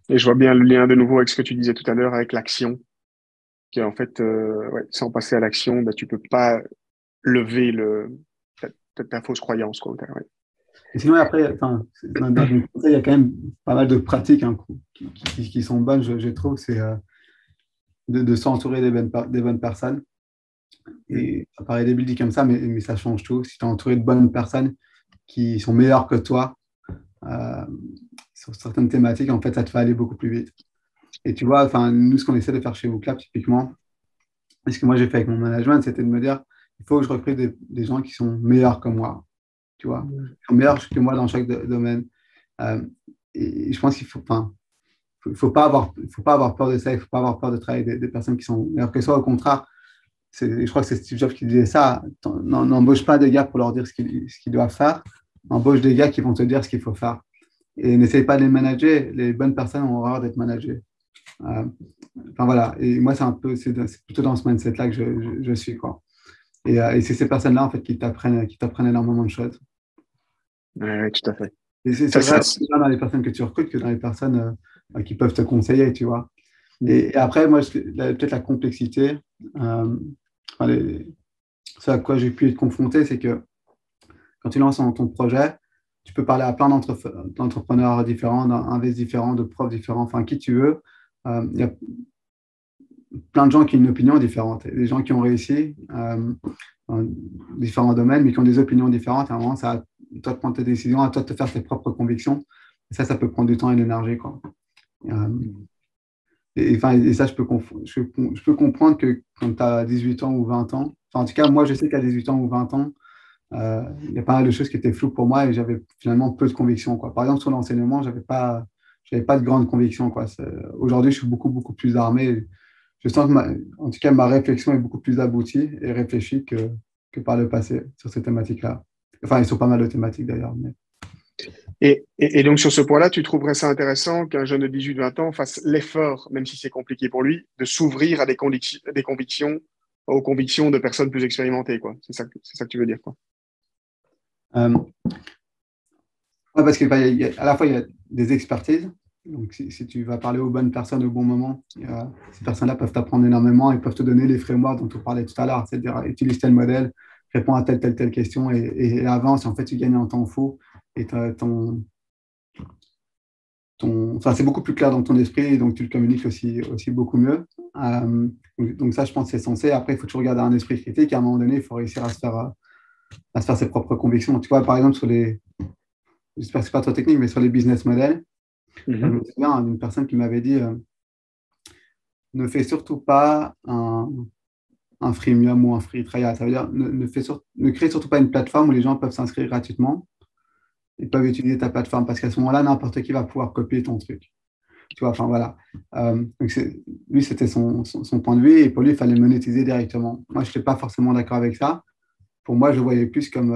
Et je vois bien le lien de nouveau avec ce que tu disais tout à l'heure avec l'action, qui est en fait, ouais, sans passer à l'action, bah, tu peux pas lever ta fausse croyance, quoi. Ouais. Et sinon, après, enfin, dans mes conseils, il y a quand même pas mal de pratiques hein, qui sont bonnes, je trouve. C'est de s'entourer des bonnes personnes. Mhm. Et ça paraît débile dit comme ça, mais ça change tout. Si tu es entouré de bonnes personnes qui sont meilleures que toi euh, sur certaines thématiques, en fait, ça te fait aller beaucoup plus vite. Et tu vois, enfin, nous, ce qu'on essaie de faire chez WooClap, typiquement, et ce que moi j'ai fait avec mon management, c'était de me dire, il faut que je recrute des gens qui sont meilleurs que moi, tu vois, qui sont meilleurs que moi dans chaque domaine. Euh, et je pense qu'il faut, enfin, faut pas avoir peur de ça, il ne faut pas avoir peur de travailler avec des personnes qui sont meilleures que soi. Au contraire, je crois que c'est Steve Jobs qui disait ça. N'embauche pas des gars pour leur dire ce qu'ils doivent faire. Embauche des gars qui vont te dire ce qu'il faut faire. Et n'essaye pas de les manager. Les bonnes personnes ont horreur d'être managées. Euh, enfin voilà. Et moi, c'est plutôt dans ce mindset-là que je suis, quoi. Et c'est ces personnes-là, en fait, qui t'apprennent énormément de choses. Ouais, ouais, tout à fait. Et c'est Ça, vrai aussi bien dans les personnes que tu recrutes que dans les personnes qui peuvent te conseiller, tu vois. Et après, moi, peut-être la complexité, enfin, ce à quoi j'ai pu être confronté, c'est que quand tu lances ton projet, tu peux parler à plein d'entrepreneurs différents, d'investisseurs différents, de profs différents, enfin, qui tu veux. Il y a plein de gens qui ont une opinion différente. Des gens qui ont réussi dans différents domaines, mais qui ont des opinions différentes. À un moment, c'est à toi de prendre tes décisions, à toi de te faire tes propres convictions. Et ça peut prendre du temps et de l'énergie, quoi. Euh, et ça, je peux comprendre que quand tu as 18 ans ou 20 ans, enfin, en tout cas, moi, je sais qu'à 18 ans ou 20 ans, il y a pas mal de choses qui étaient floues pour moi et j'avais finalement peu de convictions, quoi. Par exemple, sur l'enseignement, j'avais pas de grande conviction, quoi. Aujourd'hui, je suis beaucoup plus armé. Je sens que, en tout cas, ma réflexion est beaucoup plus aboutie et réfléchie que par le passé sur ces thématiques-là. Enfin, ils sont pas mal de thématiques d'ailleurs. Mais... Et donc, sur ce point-là, tu trouverais ça intéressant qu'un jeune de 18-20 ans fasse l'effort, même si c'est compliqué pour lui, de s'ouvrir à des convictions, aux convictions de personnes plus expérimentées, quoi. C'est ça que tu veux dire, quoi. Euh, ouais, parce que, bah, à la fois, il y a des expertises. Donc, si tu vas parler aux bonnes personnes au bon moment, ces personnes-là peuvent t'apprendre énormément et peuvent te donner les frameworks dont on parlait tout à l'heure, c'est-à-dire utilise tel modèle, réponds à telle question et avance. Et en fait, tu gagnes en temps fou et enfin, c'est beaucoup plus clair dans ton esprit et donc tu le communiques aussi beaucoup mieux. Donc ça, je pense que c'est censé. Après, il faut toujours garder un esprit critique et à un moment donné, il faut réussir à se faire ses propres convictions. Tu vois, par exemple, j'espère que ce n'est pas trop technique, mais sur les business models, je me souviens d'une personne qui m'avait dit ne fais surtout pas un freemium ou un free trial. Ça veut dire ne crée surtout pas une plateforme où les gens peuvent s'inscrire gratuitement et peuvent utiliser ta plateforme parce qu'à ce moment-là, n'importe qui va pouvoir copier ton truc. Tu vois, enfin voilà. Donc lui, c'était son point de vue et pour lui, il fallait monétiser directement. Moi, je n'étais pas forcément d'accord avec ça. Pour moi, je le voyais plus comme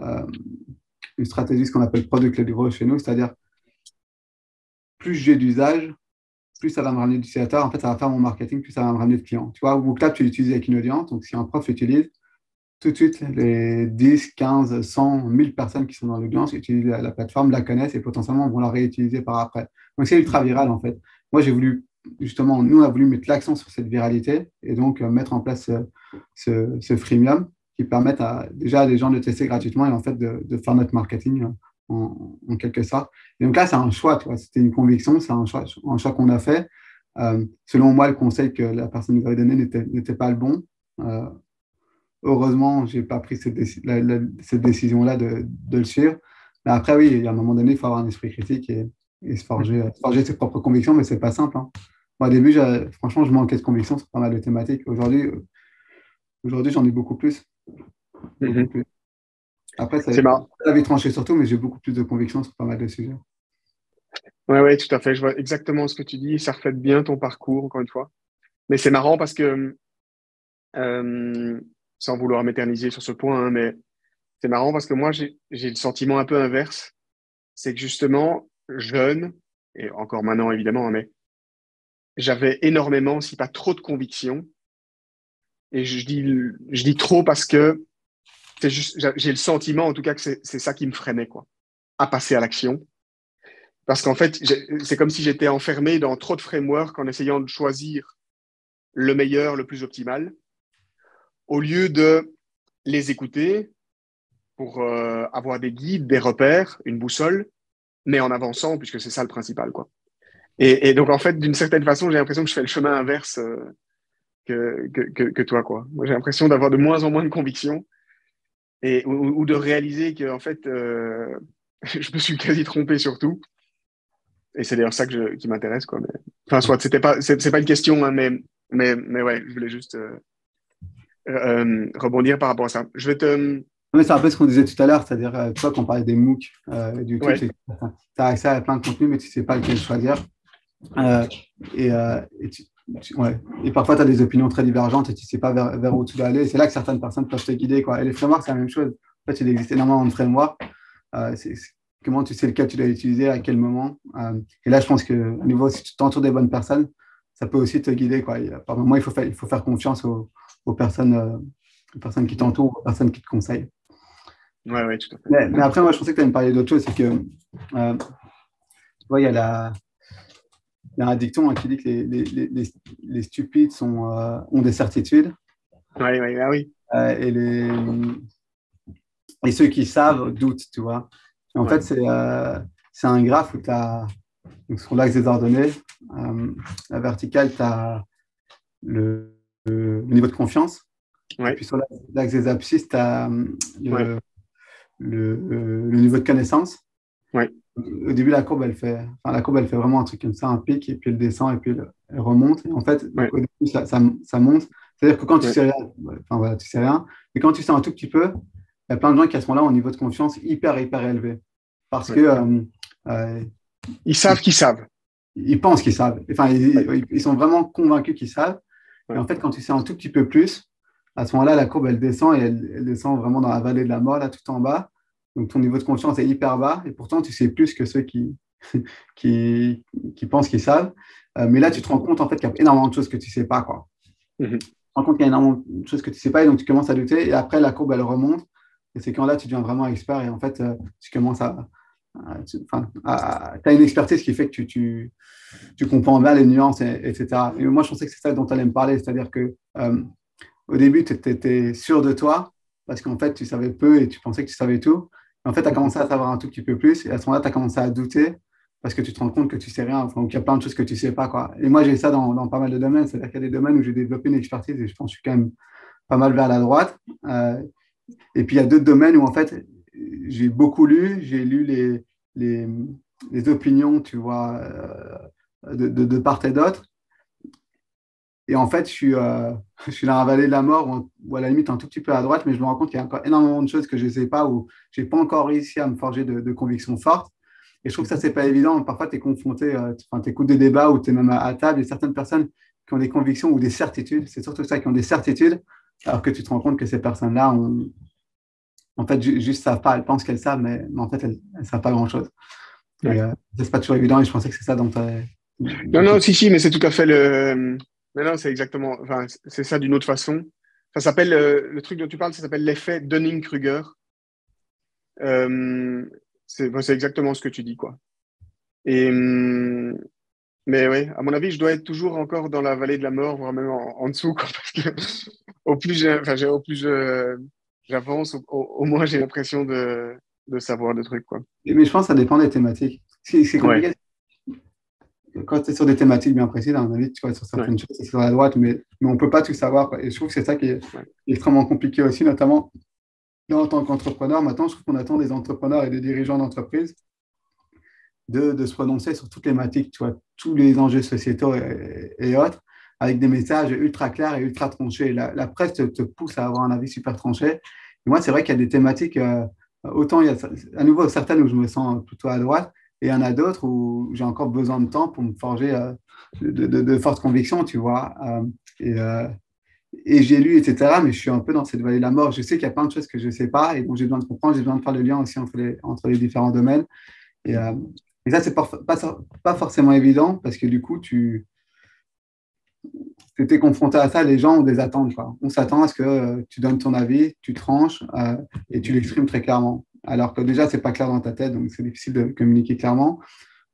euh, une stratégie, ce qu'on appelle product-led growth chez nous, c'est-à-dire plus j'ai d'usage, plus ça va me ramener d'utilisateurs. En fait, ça va faire mon marketing, plus ça va me ramener de clients. Tu vois, WooClap, tu l'utilises avec une audience. Donc, si un prof l'utilise, tout de suite, les 10, 15, 100, 1000 personnes qui sont dans l'audience utilisent la plateforme, la connaissent et potentiellement vont la réutiliser par après. Donc, c'est ultra viral, en fait. Moi, j'ai voulu, justement, nous, on a voulu mettre l'accent sur cette viralité et donc mettre en place ce freemium qui permet déjà à des gens de tester gratuitement et en fait de faire notre marketing en quelque sorte. Et donc là, c'est un choix, tu vois. C'était une conviction, c'est un choix qu'on a fait. Selon moi, le conseil que la personne nous avait donné n'était pas le bon. Euh, Heureusement, je n'ai pas pris cette décision-là de le suivre. Mais après, oui, il y a un moment donné, il faut avoir un esprit critique et se forger ses propres convictions, mais ce n'est pas simple. Hein. Moi, au début, franchement, je manquais de convictions sur pas mal de thématiques. Aujourd'hui, j'en ai beaucoup plus. Beaucoup plus. Après, C'est c'est marrant. la vie tranchée surtout, mais j'ai beaucoup plus de convictions sur pas mal de sujets. Ouais, tout à fait. Je vois exactement ce que tu dis. Ça reflète bien ton parcours, encore une fois. Mais c'est marrant parce que, euh, sans vouloir m'éterniser sur ce point, hein, mais c'est marrant parce que moi, j'ai le sentiment un peu inverse. C'est que justement, jeune, et encore maintenant évidemment, hein, mais j'avais énormément, si pas trop de convictions. Et je dis trop parce que c'est juste, j'ai le sentiment, en tout cas, que c'est ça qui me freinait, quoi, à passer à l'action. Parce qu'en fait, c'est comme si j'étais enfermé dans trop de frameworks en essayant de choisir le meilleur, le plus optimal, au lieu de les écouter pour avoir des guides, des repères, une boussole, mais en avançant, puisque c'est ça le principal, quoi. Et donc, en fait, d'une certaine façon, j'ai l'impression que je fais le chemin inverse que toi, quoi. Moi, j'ai l'impression d'avoir de moins en moins de convictions ou de réaliser que, en fait, je me suis quasi trompé sur tout. Et c'est d'ailleurs ça qui m'intéresse, quoi. Mais, enfin, soit, c'est pas une question, hein, mais ouais, je voulais juste rebondir par rapport à ça. Je vais te. Mais c'est un peu ce qu'on disait tout à l'heure, c'est-à-dire, tu vois, quand on parlait des MOOC du YouTube, Ouais. c'est que tu as accès à plein de contenus, mais tu ne sais pas lequel choisir. Euh, ouais. Et parfois, tu as des opinions très divergentes et tu ne sais pas vers où tu dois aller. C'est là que certaines personnes peuvent te guider, quoi. Et les frameworks, c'est la même chose. En fait, il existe énormément de frameworks. Comment tu sais lequel tu dois utiliser, à quel moment. Et là, je pense qu'à nouveau, si tu t'entoures des bonnes personnes, ça peut aussi te guider, quoi. Par moment, il faut faire confiance aux personnes qui t'entourent, aux personnes qui te conseillent. Ouais, tout à fait. Mais après, moi, je pensais que tu allais me parler d'autre chose. C'est que, tu vois, il y a il y a un dicton qui dit que les stupides ont des certitudes Ouais, ouais, ah oui. et, et ceux qui savent doutent, tu vois. Et en fait, Ouais, c'est un graphe où tu as, sur l'axe des ordonnées, la verticale, tu as le niveau de confiance. Et ouais, puis sur l'axe des abscisses, tu as ouais, le niveau de connaissance. ouais, Au début, la courbe, elle fait vraiment un truc comme ça, un pic, et puis elle descend, et puis elle remonte. Et en fait, ouais, donc au début, ça monte. C'est-à-dire que quand tu ouais, sais rien, enfin voilà, tu sais rien, mais quand tu sais un tout petit peu, il y a plein de gens qui à ce moment-là ont un niveau de confiance hyper, hyper élevé. Parce que ouais. euh, Ils ils, savent qu'ils savent. ils pensent qu'ils savent. Enfin, Ouais, ils sont vraiment convaincus qu'ils savent. Et ouais, en fait, quand tu sais un tout petit peu plus, à ce moment-là, la courbe, elle descend et elle descend vraiment dans la vallée de la mort, là, tout en bas. Donc, ton niveau de confiance est hyper bas. Et pourtant, tu sais plus que ceux qui, qui pensent qu'ils savent. Mais là, tu te rends compte, en fait, qu'il y a énormément de choses que tu ne sais pas, quoi. mhm, Tu te rends compte qu'il y a énormément de choses que tu ne sais pas et donc tu commences à douter. Et après, la courbe, elle remonte. Et c'est quand là, tu deviens vraiment expert et en fait, tu commences tu as une expertise qui fait que tu comprends bien les nuances, etc. Et moi, je pensais que c'est ça dont tu allais me parler, c'est-à-dire que au début, tu étais sûr de toi parce qu'en fait, tu savais peu et tu pensais que tu savais tout. Et en fait, tu as mhm. commencé à savoir un tout petit peu plus et à ce moment-là, tu as commencé à douter parce que tu te rends compte que tu sais rien, enfin, ou qu'il y a plein de choses que tu sais pas, quoi. Et moi, j'ai ça dans pas mal de domaines, c'est-à-dire qu'il y a des domaines où j'ai développé une expertise et je pense que je suis quand même pas mal vers la droite. Et puis, il y a d'autres domaines où, en fait, j'ai beaucoup lu, j'ai lu les, les opinions, tu vois, de part et d'autre. Et en fait, je suis dans la vallée de la mort, ou à la limite un tout petit peu à droite, mais je me rends compte qu'il y a encore énormément de choses que je ne sais pas, ou je n'ai pas encore réussi à me forger de convictions fortes. Et je trouve que ça, c'est pas évident. Parfois, tu es confronté, tu écoutes des débats ou tu es même à table, et certaines personnes qui ont des convictions ou des certitudes, c'est surtout ça, qui ont des certitudes, alors que tu te rends compte que ces personnes-là, en fait, juste savent pas, elles pensent qu'elles savent, mais en fait, elles ne savent pas grand-chose. Et Ouais. c'est pas toujours évident, et je pensais que c'est ça Non, dont non, si, si, mais c'est tout à fait le. Non, non, c'est exactement. Enfin, c'est ça d'une autre façon. Ça s'appelle le truc dont tu parles, ça s'appelle l'effet Dunning-Kruger. Euh, c'est exactement ce que tu dis, quoi. Et mais oui, à mon avis, je dois être toujours encore dans la vallée de la mort, voire même en dessous, quoi, parce que au plus j'avance, au moins j'ai l'impression de savoir des trucs, quoi. Mais je pense que ça dépend des thématiques. C'est Ouais, compliqué quand tu es sur des thématiques bien précises, à mon avis, tu vois, sur ouais, certaines choses, c'est sur la droite, mais on ne peut pas tout savoir, quoi. Et je trouve que c'est ça qui est ouais. extrêmement compliqué aussi, notamment là, en tant qu'entrepreneur. Maintenant, je trouve qu'on attend des entrepreneurs et des dirigeants d'entreprise de se prononcer sur toutes les thématiques, tu vois, tous les enjeux sociétaux et autres, avec des messages ultra clairs et ultra tranchés. La presse te pousse à avoir un avis super tranché. Et moi, c'est vrai qu'il y a des thématiques, autant il y a à nouveau certaines où je me sens plutôt à droite, et il y en a d'autres où j'ai encore besoin de temps pour me forger de fortes convictions, tu vois. Et, euh, et j'ai lu, etc., mais je suis un peu dans cette vallée de la mort. Je sais qu'il y a plein de choses que je ne sais pas et dont j'ai besoin de comprendre, j'ai besoin de faire le lien aussi entre les différents domaines. Et, euh, et ça, c'est pas forcément évident parce que du coup, tu étais confronté à ça, les gens ont des attentes, quoi. On s'attend à ce que tu donnes ton avis, tu tranches et tu l'exprimes très clairement. Alors que déjà, c'est pas clair dans ta tête, donc c'est difficile de communiquer clairement.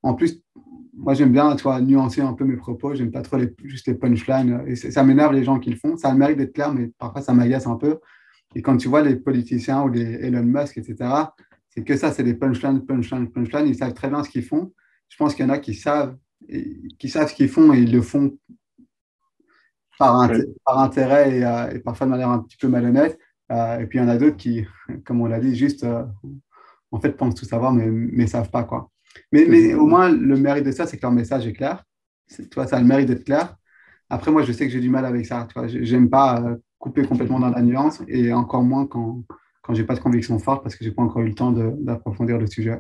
En plus, moi, j'aime bien, tu vois, nuancer un peu mes propos. J'aime pas trop juste les punchlines. Et ça m'énerve les gens qui le font. Ça a le mérite d'être clair, mais parfois, ça m'agace un peu. Et quand tu vois les politiciens ou les Elon Musk, etc., c'est que ça, c'est des punchlines, punchlines, punchlines. Ils savent très bien ce qu'ils font. Je pense qu'il y en a qui savent ce qu'ils font et ils le font Ouais. par intérêt et parfois de manière un petit peu malhonnête. Et puis il y en a d'autres qui, comme on l'a dit, juste en fait pensent tout savoir, mais ne savent pas quoi. Mais Mhm. au moins, le mérite de ça, c'est que leur message est clair. Tu vois, ça a le mérite d'être clair. Après, moi, je sais que j'ai du mal avec ça. Tu vois, j'aime pas couper complètement dans la nuance et encore moins quand j'ai pas de conviction forte parce que j'ai pas encore eu le temps d'approfondir le sujet.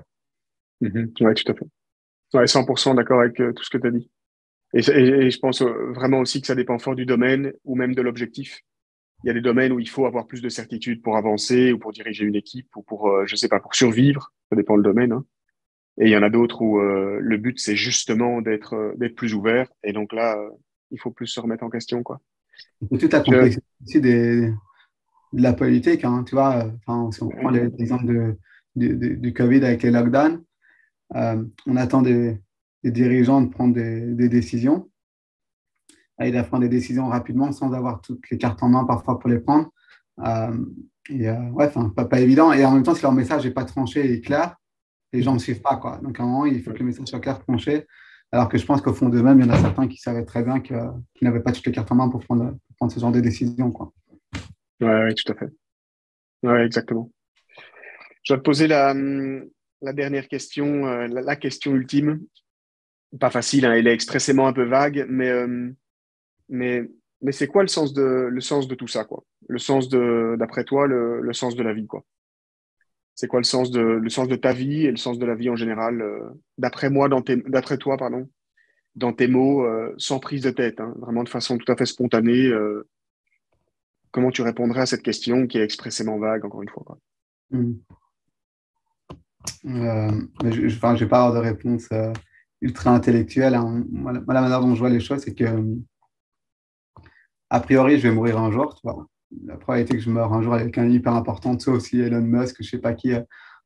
Mhm. Ouais, tout à fait. Ouais, 100% d'accord avec tout ce que tu as dit. Et je pense vraiment aussi que ça dépend fort du domaine ou même de l'objectif. Il y a des domaines où il faut avoir plus de certitude pour avancer ou pour diriger une équipe ou pour, je sais pas, pour survivre. Ça dépend le domaine, hein. Et il y en a d'autres où le but, c'est justement d'être plus ouvert. Et donc là, il faut plus se remettre en question, quoi. Et toute la Je, complexité aussi de la politique, hein, tu vois, si on reprend ouais, l'exemple du Covid avec les lockdowns, on attend des dirigeants de prendre des décisions et de prendre des décisions rapidement sans avoir toutes les cartes en main parfois pour les prendre. Euh, ouais, pas évident. Et en même temps, si leur message n'est pas tranché et clair, les gens ne suivent pas, quoi. Donc, à un moment, il faut que le message soit clair, tranché. Alors que je pense qu'au fond d'eux-mêmes, il y en a certains qui savaient très bien qu'ils n'avaient pas toutes les cartes en main pour prendre ce genre de décision, quoi. Ouais, tout à fait. Ouais, exactement. Je vais te poser la dernière question, la question ultime. Pas facile, hein, elle est expressément un peu vague, mais, mais c'est quoi le sens de tout ça, quoi? D'après toi, le sens de la vie, quoi? C'est quoi le sens de ta vie et le sens de la vie en général, d'après toi, pardon, dans tes mots, sans prise de tête, hein, vraiment de façon tout à fait spontanée, comment tu répondrais à cette question qui est expressément vague, encore une fois, quoi? Mm. Mais enfin, je vais pas avoir de réponse ultra intellectuelle, hein. Moi, la manière dont je vois les choses, c'est que, a priori, je vais mourir un jour. Tu vois. La probabilité que je meure un jour avec un hyper important, sauf si Elon Musk, je sais pas qui,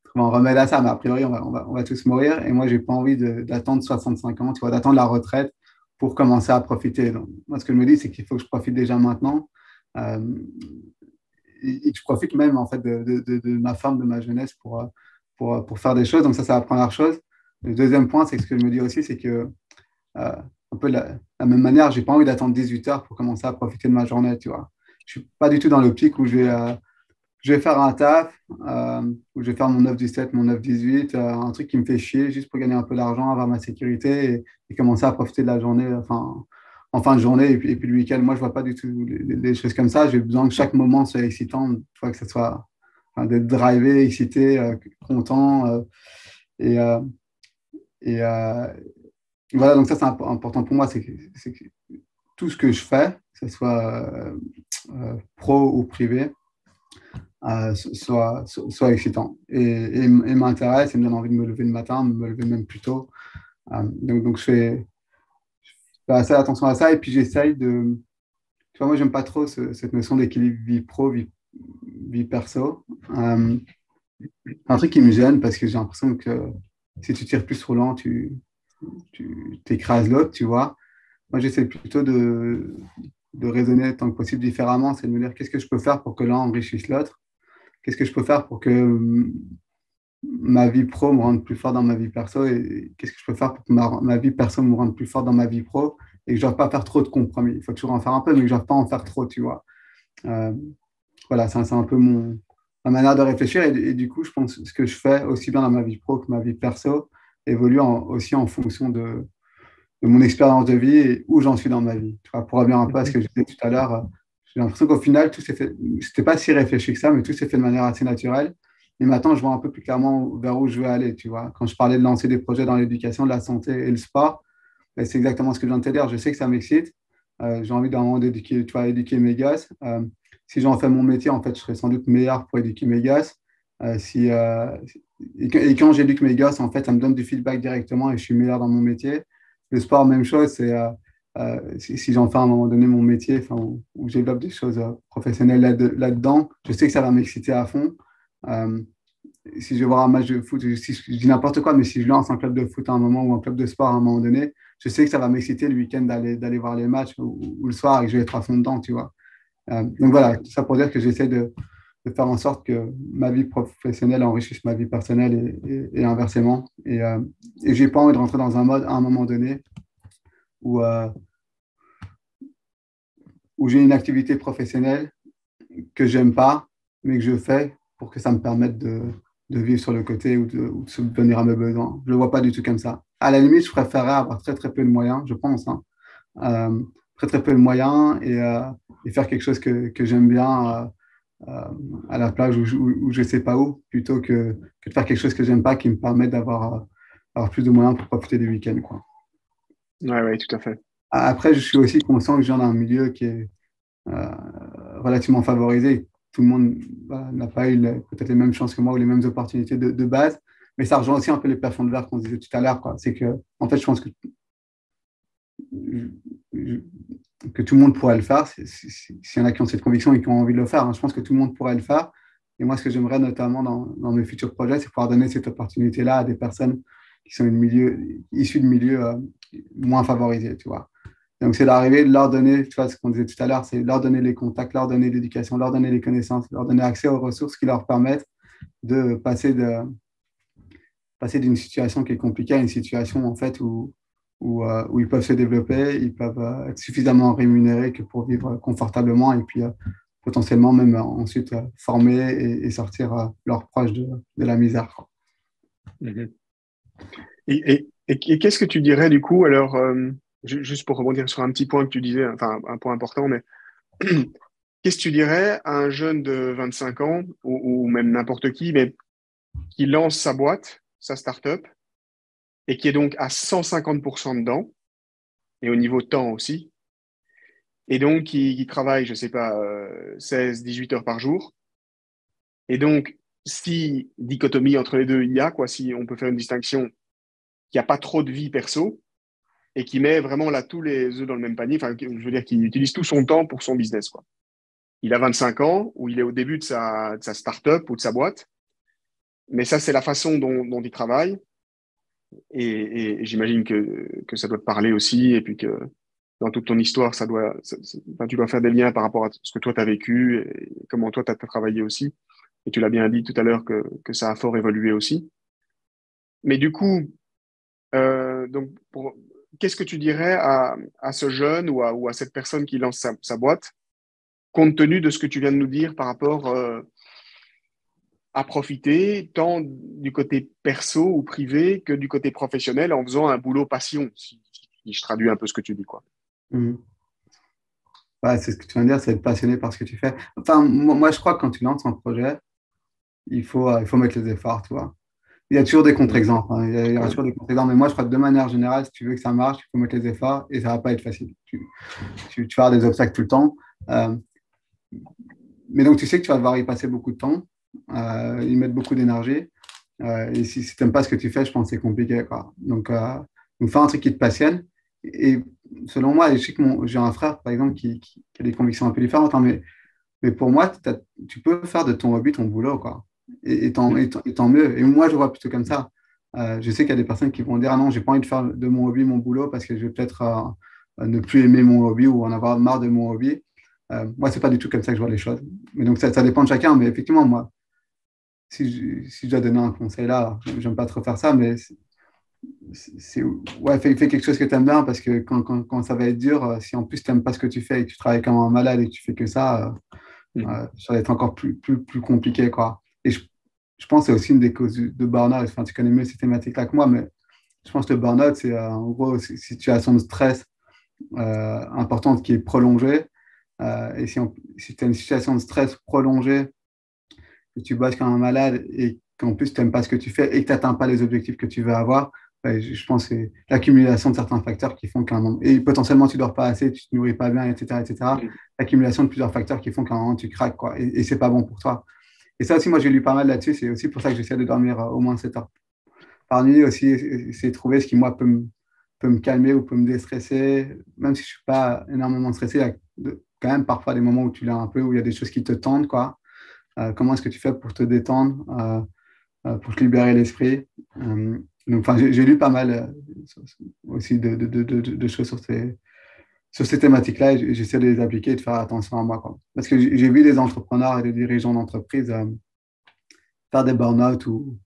trouve un remède à ça, mais a priori, on va tous mourir. Et moi, j'ai pas envie d'attendre 65 ans, tu vois, d'attendre la retraite pour commencer à profiter. Donc, moi, ce que je me dis, c'est qu'il faut que je profite déjà maintenant. Euh, et que je profite même en fait de ma forme, de ma jeunesse pour faire des choses. Donc ça, c'est la première chose. Le deuxième point, c'est que ce que je me dis aussi, c'est que un peu de la même manière, j'ai pas envie d'attendre 18 heures pour commencer à profiter de ma journée, tu vois. Je suis pas du tout dans l'optique où je vais faire un taf, où je vais faire mon 9-17, mon 9-18, un truc qui me fait chier juste pour gagner un peu d'argent, avoir ma sécurité et commencer à profiter de la journée, enfin, en fin de journée et puis le week-end. Moi, je vois pas du tout les choses comme ça. J'ai besoin que chaque moment soit excitant, tu vois, que ce soit enfin, d'être drivé, excité, content. Et, euh, et voilà, donc ça, c'est important pour moi, c'est que tout ce que je fais, que ce soit pro ou privé, soit excitant et m'intéresse et me donne envie de me lever le matin, de me lever même plus tôt. Donc je fais assez attention à ça et puis j'essaye de. Tu vois, moi, j'aime pas trop cette notion d'équilibre vie pro, vie perso. Un truc qui me gêne parce que j'ai l'impression que si tu tires plus sur l'an, tu t'écrases l'autre, tu vois. Moi, j'essaie plutôt de raisonner tant que possible différemment, c'est de me dire qu'est-ce que je peux faire pour que l'un enrichisse l'autre. Qu'est-ce que je peux faire pour que ma vie pro me rende plus fort dans ma vie perso et qu'est-ce que je peux faire pour que ma vie perso me rende plus fort dans ma vie pro et que je ne dois pas faire trop de compromis. Il faut toujours en faire un peu, mais que je ne dois pas en faire trop, tu vois. Euh, voilà, c'est un peu ma manière de réfléchir et du coup, je pense que ce que je fais aussi bien dans ma vie pro que ma vie perso évolue aussi en fonction de mon expérience de vie et où j'en suis dans ma vie. Tu vois, pour revenir un peu à ce que je disais tout à l'heure, j'ai l'impression qu'au final, tout s'est fait, c'était pas si réfléchi que ça, mais tout s'est fait de manière assez naturelle. Et maintenant, je vois un peu plus clairement vers où je veux aller. Tu vois, quand je parlais de lancer des projets dans l'éducation, de la santé et le sport, ben, c'est exactement ce que je viens de te dire. Je sais que ça m'excite. J'ai envie d'un moment d'éduquer, tu vois, éduquer mes gosses. Si j'en fais mon métier, en fait, je serais sans doute meilleur pour éduquer mes gosses. Et quand j'éduque mes gosses, en fait, ça me donne du feedback directement et je suis meilleur dans mon métier. Le sport, même chose, si j'en fais à un moment donné mon métier, où je développe des choses professionnelles là-dedans, je sais que ça va m'exciter à fond. Euh, si je vais voir un match de foot, si je dis n'importe quoi, mais si je lance un club de foot à un moment ou un club de sport à un moment donné, je sais que ça va m'exciter le week-end d'aller voir les matchs ou le soir et que je vais être à fond dedans, tu vois. Donc voilà, tout ça pour dire que j'essaie de faire en sorte que ma vie professionnelle enrichisse ma vie personnelle et inversement. Et j'ai pas envie de rentrer dans un mode à un moment donné où, euh, où j'ai une activité professionnelle que j'aime pas, mais que je fais pour que ça me permette de vivre sur le côté ou de subvenir à mes besoins. Je le vois pas du tout comme ça. À la limite, je préférerais avoir très très peu de moyens, je pense, hein. Euh, très très peu de moyens et faire quelque chose que j'aime bien à la plage ou je sais pas où, plutôt que de faire quelque chose que j'aime pas qui me permet avoir plus de moyens pour profiter des week-ends, quoi. Ouais, tout à fait. Après, je suis aussi conscient que je viens d'un milieu qui est relativement favorisé. Tout le monde voilà, n'a pas eu peut-être les mêmes chances que moi ou les mêmes opportunités de base, mais ça rejoint aussi un peu les plafonds de verre qu'on disait tout à l'heure, quoi. C'est que, en fait, je pense que tout le monde pourrait le faire. S'il y en a qui ont cette conviction et qui ont envie de le faire, hein, je pense que tout le monde pourrait le faire. Et moi, ce que j'aimerais notamment dans mes futurs projets, c'est pouvoir donner cette opportunité-là à des personnes sont issus de milieux moins favorisés, tu vois. Donc, c'est d'arriver, de leur donner, tu vois, ce qu'on disait tout à l'heure, c'est leur donner les contacts, leur donner l'éducation, leur donner les connaissances, leur donner accès aux ressources qui leur permettent de passer d'une situation qui est compliquée à une situation, en fait, où ils peuvent se développer, ils peuvent être suffisamment rémunérés que pour vivre confortablement et puis potentiellement même ensuite former et sortir leurs proches de la misère, quoi. Mhm. Et qu'est-ce que tu dirais du coup, alors, juste pour rebondir sur un petit point que tu disais, enfin un point important, mais qu'est-ce que tu dirais à un jeune de 25 ans ou même n'importe qui, mais qui lance sa boîte, sa start-up, et qui est donc à 150% dedans, et au niveau temps aussi, et donc qui travaille, je sais pas, 16, 18 heures par jour, et donc si dichotomie entre les deux il y a, quoi, si on peut faire une distinction, qu'il n'y a pas trop de vie perso, et qui met vraiment là tous les œufs dans le même panier, enfin, je veux dire, qui utilise tout son temps pour son business, quoi. Il a 25 ans, ou il est au début de sa start-up ou de sa boîte, mais ça, c'est la façon dont il travaille. Et j'imagine que ça doit te parler aussi, et puis que dans toute ton histoire, enfin, tu dois faire des liens par rapport à ce que toi, tu as vécu, et comment toi, tu as travaillé aussi. Et tu l'as bien dit tout à l'heure que ça a fort évolué aussi. Mais du coup, donc, qu'est-ce que tu dirais à ce jeune ou à cette personne qui lance sa boîte, compte tenu de ce que tu viens de nous dire par rapport à profiter tant du côté perso ou privé que du côté professionnel en faisant un boulot passion, si je traduis un peu ce que tu dis, quoi. Mhm. Ouais, c'est ce que tu viens de dire, c'est être passionné par ce que tu fais. Enfin, moi, je crois que quand tu lances un projet, il faut mettre les efforts, tu vois. Il y a toujours des Mhm. contre-exemples, hein. Il y aura toujours des contre-exemples, mais moi, je crois que de manière générale, si tu veux que ça marche, il faut mettre les efforts et ça va pas être facile. Tu vas avoir des obstacles tout le temps. Euh, mais donc, tu sais que tu vas devoir y passer beaucoup de temps, y mettre beaucoup d'énergie. Et si tu n'aimes pas ce que tu fais, je pense que c'est compliqué, quoi. Donc, fais un truc qui te passionne. Et selon moi, je sais que j'ai un frère, par exemple, qui a des convictions un peu différentes, hein, mais pour moi, tu peux faire de ton hobby ton boulot, quoi. Et tant mieux. Et moi, je vois plutôt comme ça. Je sais qu'il y a des personnes qui vont dire, ah non, j'ai pas envie de faire de mon hobby mon boulot parce que je vais peut-être ne plus aimer mon hobby ou en avoir marre de mon hobby. Moi, c'est pas du tout comme ça que je vois les choses. Mais donc, ça dépend de chacun. Mais effectivement, moi, si je dois donner un conseil là, j'aime pas trop faire ça, mais ouais, fais quelque chose que tu aimes bien parce que quand ça va être dur, si en plus tu n'aimes pas ce que tu fais et que tu travailles comme un malade et que tu fais que Mhm. ça va être encore plus compliqué, quoi. Et je pense que c'est aussi une des causes de burn-out. Enfin, tu connais mieux ces thématiques-là que moi, mais je pense que le burn-out, c'est en gros une situation de stress importante qui est prolongée. Et si tu as une situation de stress prolongée, que tu bosses comme un malade et qu'en plus tu n'aimes pas ce que tu fais et que tu n'atteins pas les objectifs que tu veux avoir, ben, je pense que c'est l'accumulation de certains facteurs qui font qu'à un moment, et potentiellement tu ne dors pas assez, tu ne te nourris pas bien, etc., etc. Mhm. L'accumulation de plusieurs facteurs qui font qu'à un moment tu craques, quoi, et ce n'est pas bon pour toi. Et ça aussi, moi j'ai lu pas mal là-dessus, c'est aussi pour ça que j'essaie de dormir au moins 7 heures par nuit aussi, c'est trouver ce qui, moi, peut me calmer ou peut me déstresser. Même si je ne suis pas énormément stressé, il y a quand même parfois des moments où tu l'as un peu, où il y a des choses qui te tendent, quoi. Comment est-ce que tu fais pour te détendre, pour te libérer l'esprit? Donc, enfin, j'ai lu pas mal aussi de choses sur ces thématiques-là et j'essaie de les appliquer et de faire attention à moi, quoi. Parce que j'ai vu des entrepreneurs et des dirigeants d'entreprise faire des burn-out ou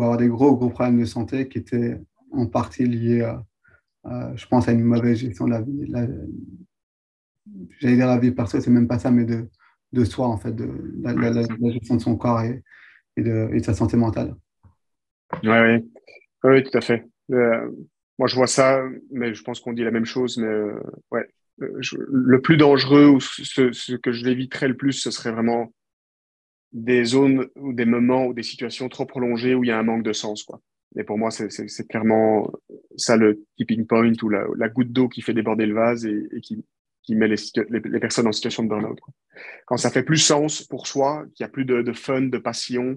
avoir des gros problèmes de santé qui étaient en partie liés, je pense, à une mauvaise gestion de la vie. J'allais dire la vie perso, c'est même pas ça, mais de soi, en fait, de la gestion de son corps et de sa santé mentale. Ouais, ouais. Ouais, tout à fait. Moi, je vois ça, mais je pense qu'on dit la même chose. Mais ouais, le plus dangereux ou ce que je l'éviterais le plus, ce serait vraiment des zones ou des moments ou des situations trop prolongées où il y a un manque de sens, quoi. Et pour moi, c'est clairement ça le tipping point ou la goutte d'eau qui fait déborder le vase et qui met les personnes en situation de burn-out, quoi. Quand ça fait plus sens pour soi, qu'il y a plus de fun, de passion,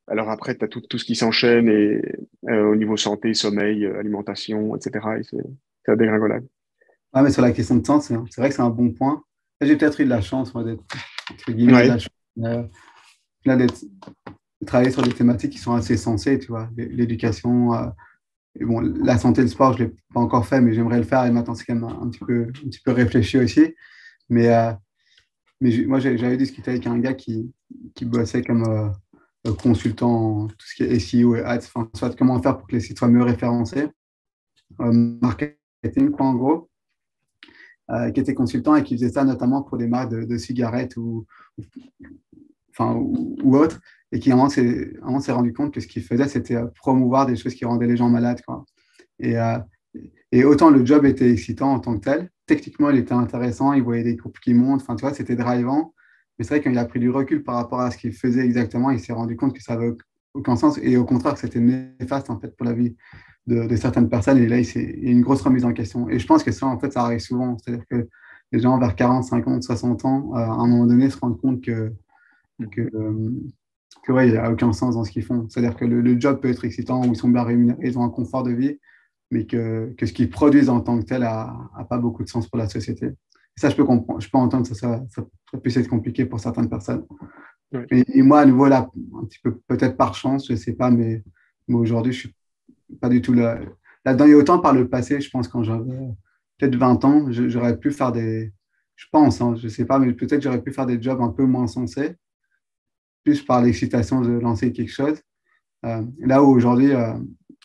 alors après, tu as tout ce qui s'enchaîne et au niveau santé, sommeil, alimentation, etc. Et c'est la dégringolade. Ouais, mais sur la question de temps, c'est vrai que c'est un bon point. J'ai peut-être eu de la chance, moi, d'être, entre guillemets, de la Ouais. chance, là, d'être travailler sur des thématiques qui sont assez sensées, tu vois, l'éducation. Et bon, la santé, le sport, je ne l'ai pas encore fait, mais j'aimerais le faire. Et maintenant, c'est quand même un petit peu réfléchi aussi. Mais, moi, j'avais discuté avec un gars qui bossait comme consultant en tout ce qui est SEO et ads, enfin, soit comment faire pour que les sites soient mieux référencés, marketing, quoi, en gros, qui était consultant et qui faisait ça notamment pour des marques de cigarettes ou autres, et qui à un moment s'est rendu compte que ce qu'il faisait, c'était promouvoir des choses qui rendaient les gens malades, quoi. Et, euh, et autant le job était excitant en tant que tel, techniquement, il était intéressant, il voyait des groupes qui montent, enfin, tu vois, c'était drivant. Mais c'est vrai qu'il a pris du recul par rapport à ce qu'il faisait exactement, il s'est rendu compte que ça n'avait aucun sens et au contraire que c'était néfaste en fait pour la vie de certaines personnes. Et là, il y a une grosse remise en question. Et je pense que ça, en fait, ça arrive souvent. C'est-à-dire que les gens vers 40, 50, 60 ans, à un moment donné, se rendent compte que ouais, il n'y a aucun sens dans ce qu'ils font. C'est-à-dire que le job peut être excitant, où ils sont bien rémunérés, ils ont un confort de vie, mais que ce qu'ils produisent en tant que tel a pas beaucoup de sens pour la société. Et ça, je peux comprendre, je peux entendre que ça puisse être compliqué pour certaines personnes. Ouais. Et moi, à nouveau, là, un petit peu, peut-être par chance, je ne sais pas, mais aujourd'hui, je suis pas du tout là-dedans. Et autant par le passé, je pense, quand j'avais peut-être 20 ans, j'aurais pu faire je pense, hein, je ne sais pas, mais peut-être j'aurais pu faire des jobs un peu moins sensés, plus par l'excitation de lancer quelque chose. Là où aujourd'hui,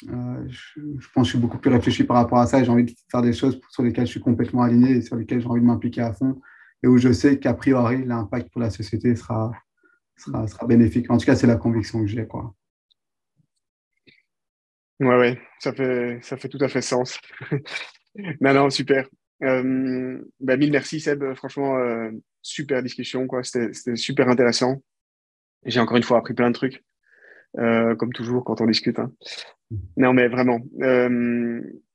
je pense que je suis beaucoup plus réfléchi par rapport à ça et j'ai envie de faire des choses sur lesquelles je suis complètement aligné et sur lesquelles j'ai envie de m'impliquer à fond et où je sais qu'a priori, l'impact pour la société sera bénéfique. En tout cas, c'est la conviction que j'ai, quoi. Ouais, ouais, ça fait tout à fait sens. Non, non, super. Mille merci Seb, franchement, super discussion, quoi. C'était super intéressant. J'ai encore une fois appris plein de trucs, comme toujours quand on discute, hein. Non, mais vraiment,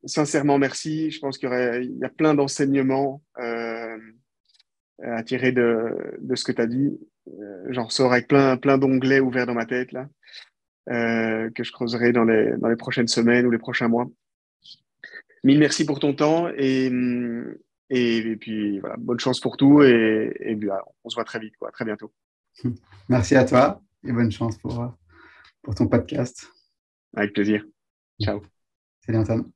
sincèrement, merci. Je pense il y a plein d'enseignements à tirer de ce que tu as dit. J'en ressors avec plein d'onglets ouverts dans ma tête, là, que je creuserai dans les prochaines semaines ou les prochains mois. Mille merci pour ton temps et puis voilà, bonne chance pour tout et bien, on se voit très vite, quoi, très bientôt. Merci à toi et bonne chance pour ton podcast. Avec plaisir. Ciao. Salut Antoine.